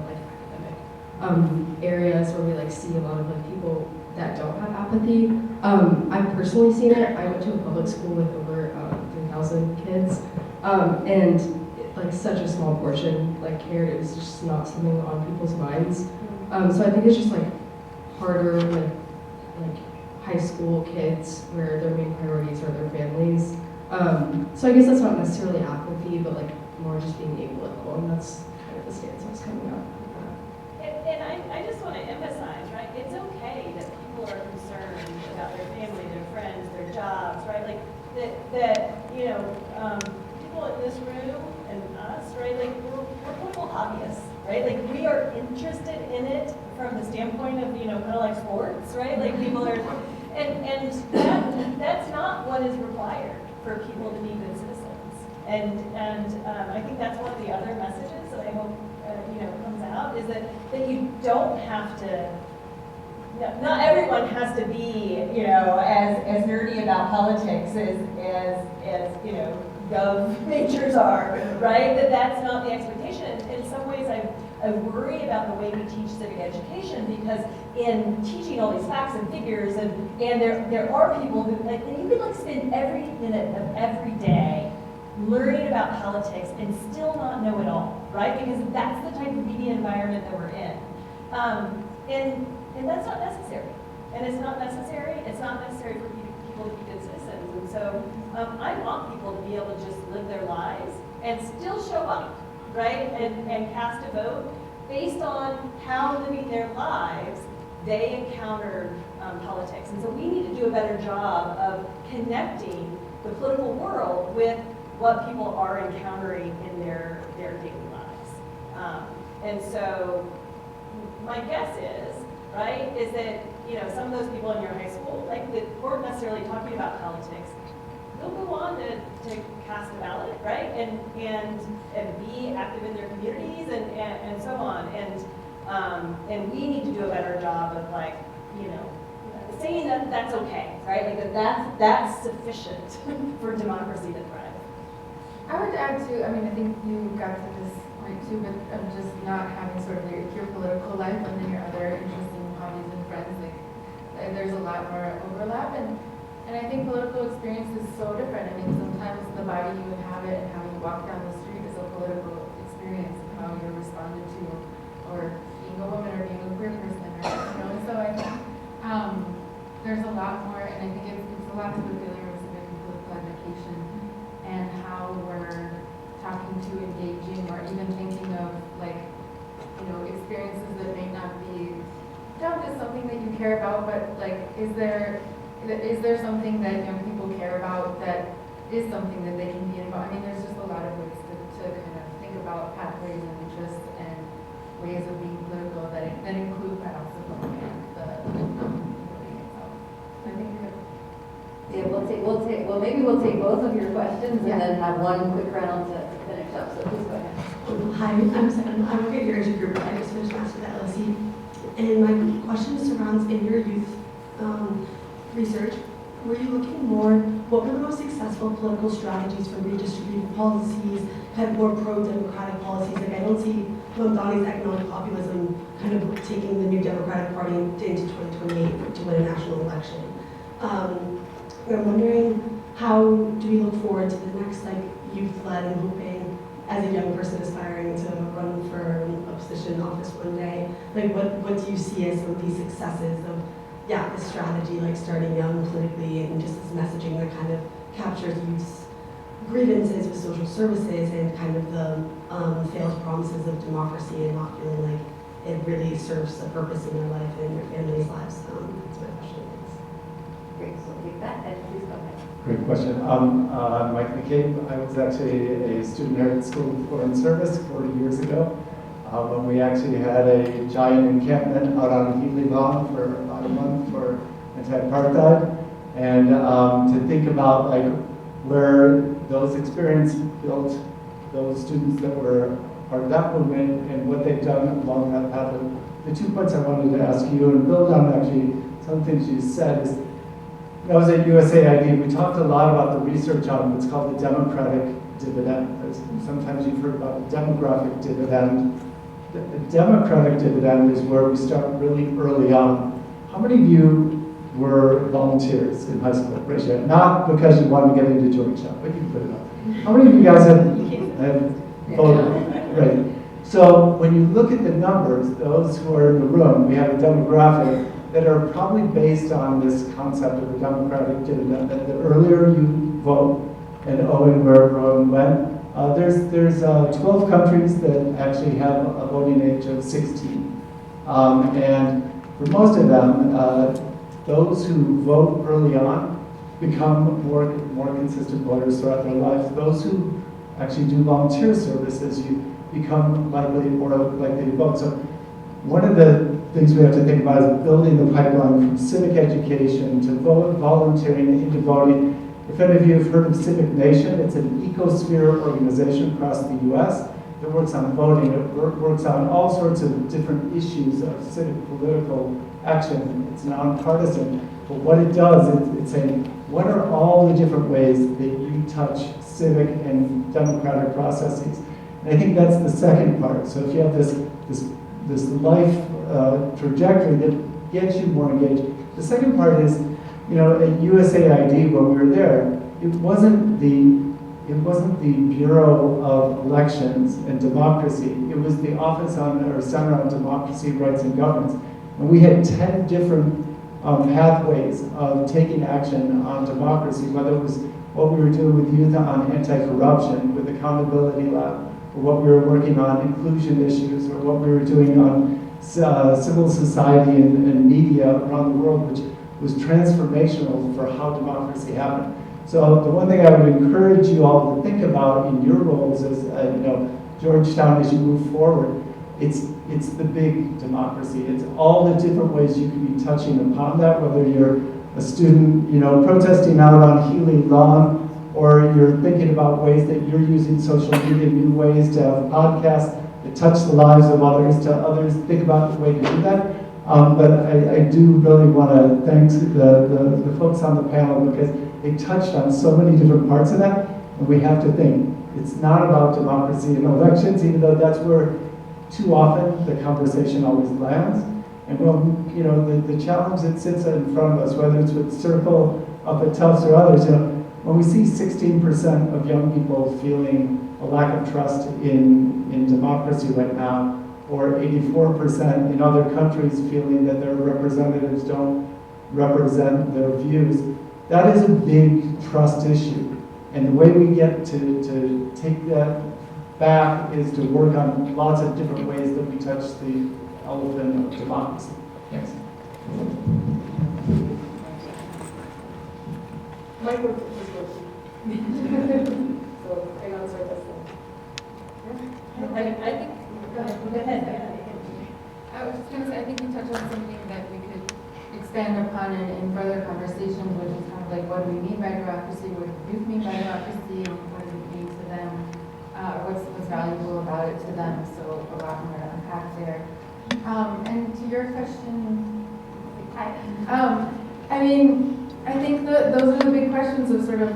academic areas where we see a lot of people that don't have apathy. I've personally seen it. I went to a public school with over 3,000 kids, and such a small portion cared. It was just not something on people's minds. So I think it's just harder with high school kids where their main priorities are their families. So I guess that's not necessarily apathy, but more just being able to go, and that's kind of the stance I was coming up with that. I just want to emphasize, right, it's okay that people are concerned about their family, their friends, their jobs, right? Like, people in this room and us, right, like, we're political hobbyists, right? Like, we are interested in it from the standpoint of, kind of like sports, right? Like, people are, and that's not what is required for people to be good citizens. And I think that's one of the other messages that I hope, comes out, is that you don't have to, not everyone has to be, as nerdy about politics as gov majors are, right? That's not the expectation. In some ways, I worry about the way we teach civic education, because in teaching all these facts and figures, and there are people who, and you could spend every minute of every day learning about politics and still not know it all, right? Because that's the type of media environment that we're in. And that's not necessary. And it's not necessary for people to be good citizens. And so I want people to be able to just live their lives and still show up, right? And cast a vote based on how living their lives they encountered politics. And so we need to do a better job of connecting the political world with what people are encountering in their daily lives. And so my guess is, right, is that, some of those people in your high school, that weren't necessarily talking about politics, they'll go on to cast a ballot, right, and be active in their communities and so on. And we need to do a better job of saying that that's okay, right? That's sufficient for democracy to thrive. I would add too, I think you got to this point too, but of just not having sort of your political life and then your other interesting hobbies and friends, there's a lot more overlap, and I think political experience is so different. Sometimes the body you inhabit and how you walk down the street is a political experience, and how you're responded to, or being a woman or being a queer person, or, so I think there's a lot more, and I think it's a lot to do with dealing with civic and political education, and how we're talking to, engaging, or even thinking of experiences that may not be just something that you care about, but is there something that young people care about that is something that they can be involved? There's just a lot of ways to kind of think about pathways and interests and ways of being political that include that also and the voting itself. I think Yeah, we'll take both of your questions and then have one quick round to finish up. So please go ahead. Hi, I'm Sam. I work at your age group. I just finished master's at LSE. And my question surrounds in your youth research. Were you looking more, what were the most successful political strategies for redistributing policies, kind of more pro-democratic policies? I don't see Mamdani's economic populism kind of taking the new Democratic Party into 2028 to win a national election. I'm wondering, how do we look forward to the next youth-led and hoping, as a young person aspiring to run for a position in office one day, what do you see as some of these successes of the strategy, starting young politically, and just this messaging that kind of captures youth's grievances with social services and kind of the failed promises of democracy and not feeling like it really serves a purpose in their life and their family's lives? That's my question. Great, so take that, and please go ahead. Great question. I'm Mike McCabe. I was actually a student here at School of Foreign Service 40 years ago, when we actually had a giant encampment out on Healy Lawn for about a month for anti-apartheid. And to think about where those experiences built those students that were part of that movement and what they've done along that path. The 2 points I wanted to ask you and build on actually some things you said is, I was at USAID. We talked a lot about the research on what's called the democratic dividend. Sometimes you've heard about the demographic dividend. The democratic dividend is where we start really early on. How many of you were volunteers in high school? Raise your hand. Not because you wanted to get into Georgetown, but you can put it up. How many of you guys have voted? Right. So when you look at the numbers, those who are in the room, we have a demographic that are probably based on this concept of a democratic dividend, that the earlier you vote, and Owen, where Rowan went, there's 12 countries that actually have a voting age of 16. And for most of them, those who vote early on become more consistent voters throughout their lives. Those who actually do volunteer services, you become likely more likely to vote. So one of the things we have to think about is building the pipeline from civic education to volunteering into voting. If any of you have heard of Civic Nation, it's an ecosphere organization across the US that works on voting. It works on all sorts of different issues of civic political action. It's nonpartisan, but what it does is it's saying, what are all the different ways that you touch civic and democratic processes? And I think that's the second part. So if you have this life trajectory that gets you more engaged, the second part is, you know, at USAID when we were there, it wasn't the Bureau of Elections and Democracy. It was the Office or Center on Democracy, Rights, and Governance. And we had 10 different pathways of taking action on democracy, whether it was what we were doing with youth on anti-corruption, with Accountability Lab, or what we were working on inclusion issues, or what we were doing on civil society and media around the world, which was transformational for how democracy happened. So the one thing I would encourage you all to think about in your roles as Georgetown, as you move forward, it's the big democracy. It's all the different ways you can be touching upon that, whether you're a student, protesting out on Healy Lawn, or you're thinking about ways that you're using social media, new ways to have podcasts that touch the lives of others, to others think about the way to do that. But I do really want to thank the folks on the panel, because they touched on so many different parts of that, and we have to think. It's not about democracy and elections, even though that's where too often the conversation always lands. And when, the challenge that sits in front of us, whether it's with Circle, up at Tufts or others, when we see 16% of young people feeling a lack of trust in democracy right now, or 84% in other countries feeling that their representatives don't represent their views, that is a big trust issue. And the way we get to take that back is to work on lots of different ways that we touch the elephant of democracy. Thanks. Mike was working. So hang on, sorry, that's I think, go ahead. I was just going to say, I think you touched on something that we could expand upon in further conversations, which is kind of like, what do we mean by democracy? What do youth mean by democracy? And what does it mean to them? What's valuable about it to them? So a lot more to unpack there. And to your question, I mean, I think those are the big questions of sort of,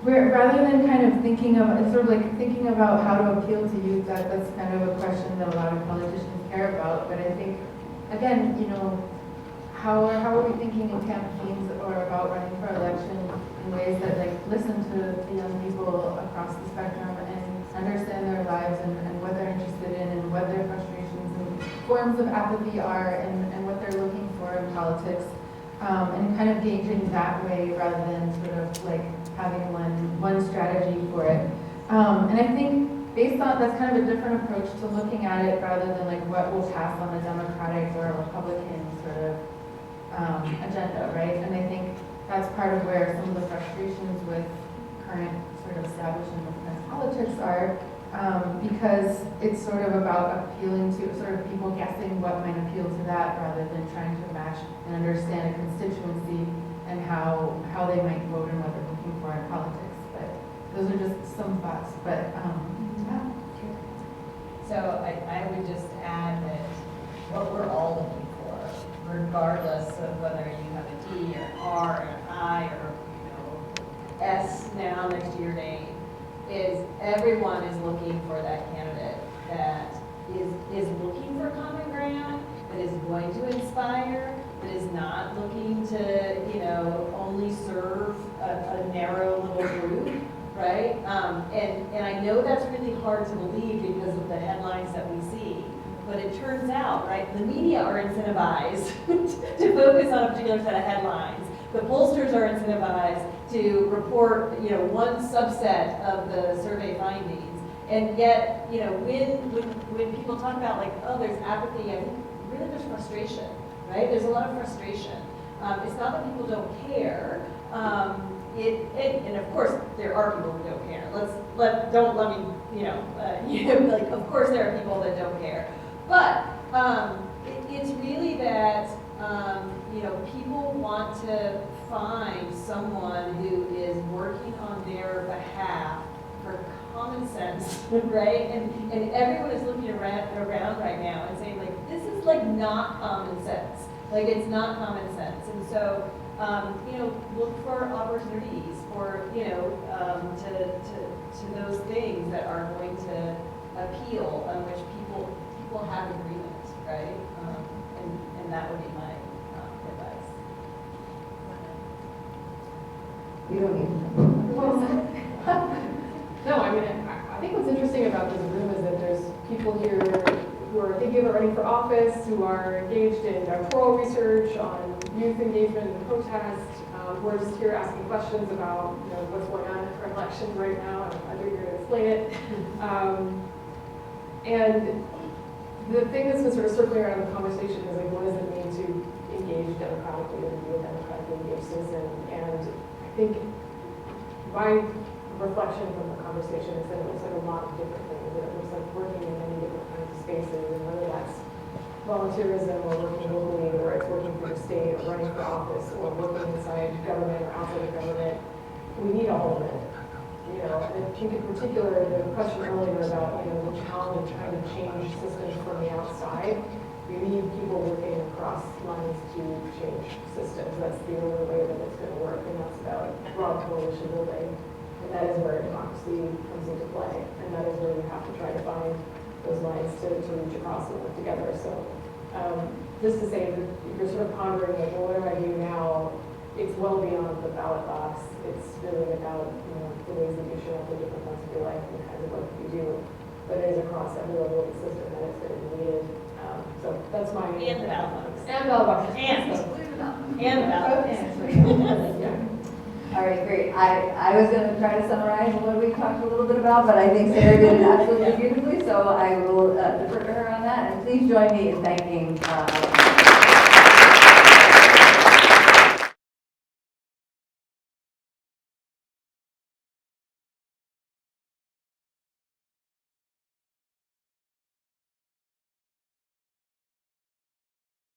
where rather than kind of thinking about how to appeal to youth, that's kind of a question that a lot of politicians care about. But I think, again, how are we thinking in campaigns or about running for election in ways that listen to the young people across the spectrum and understand their lives and what they're interested in and what their frustrations and forms of apathy are and what they're looking for in politics, and kind of gauging that way rather than sort of having one strategy for it. And I think based on, that's kind of a different approach to looking at it rather than what will pass on a Democratic or a Republican sort of agenda, right? And I think that's part of where some of the frustrations with current sort of establishment of politics are, because it's sort of about appealing to sort of people guessing what might appeal to that rather than trying to match and understand a constituency and how they might vote and what they're looking for in politics. But those are just some thoughts. But yeah. So I would just add that what we're all looking for, regardless of whether you have a D or R or an I or S now next to your name, is everyone is looking for that candidate that is looking for common ground, that is going to inspire, that is not looking to only serve a narrow little group, right? And I know that's really hard to believe because of the headlines that we see. But it turns out, right, the media are incentivized to focus on a particular set of headlines. The pollsters are incentivized to report, one subset of the survey findings. And yet, you know, when people talk about like, oh, there's apathy, I think really there's frustration, right? There's a lot of frustration. It's not that people don't care. And of course, there are people who don't care. Don't let me, like, of course there are people that don't care. But it's really that, people want to find someone who is working on their behalf for common sense, right? And everyone is looking around right now and saying, like, this is like not common sense. Like, it's not common sense. And so, look for opportunities for, to those things that are going to appeal, on which people have agreement, right? And that would be my advice. You don't need No, I mean, I think what's interesting about this room is that there's people here who are thinking about running for office, who are engaged in doctoral research on youth engagement and protest, who are just here asking questions about what's going on for elections right now, and I think you're going to explain it. And the thing that's been sort of circling around the conversation is like, what does it mean to engage democratically and be a democratically engaged citizen? And I think my reflection from the conversation is that it looks like a lot of different things. That it looks like working in many different kinds of spaces, and whether that's volunteerism or working locally, or it's working for the state or running for office or working inside government or outside of government, we need all of it. And I think in particular, the question earlier about the challenge of trying to change systems from the outside, we need people working across lines to change systems. That's the only way that it's going to work, and that's about broad coalition building. And that is where democracy comes into play, and that is where you have to try to find those lines to reach across and work together. So just to say that if you're sort of pondering, like, well, what do I do now? It's well beyond the ballot box. It's really about the ways that you show up in different parts of your life and the kinds of work that you do. But it is across every level of the system that it's going to be needed. So that's my And the ballot box. And ballot box. And the ballot box. Yeah. All right, great. I was going to try to summarize what we talked a little bit about, but I think Sarah did it absolutely beautifully, so I will defer to her on that. And please join me in thanking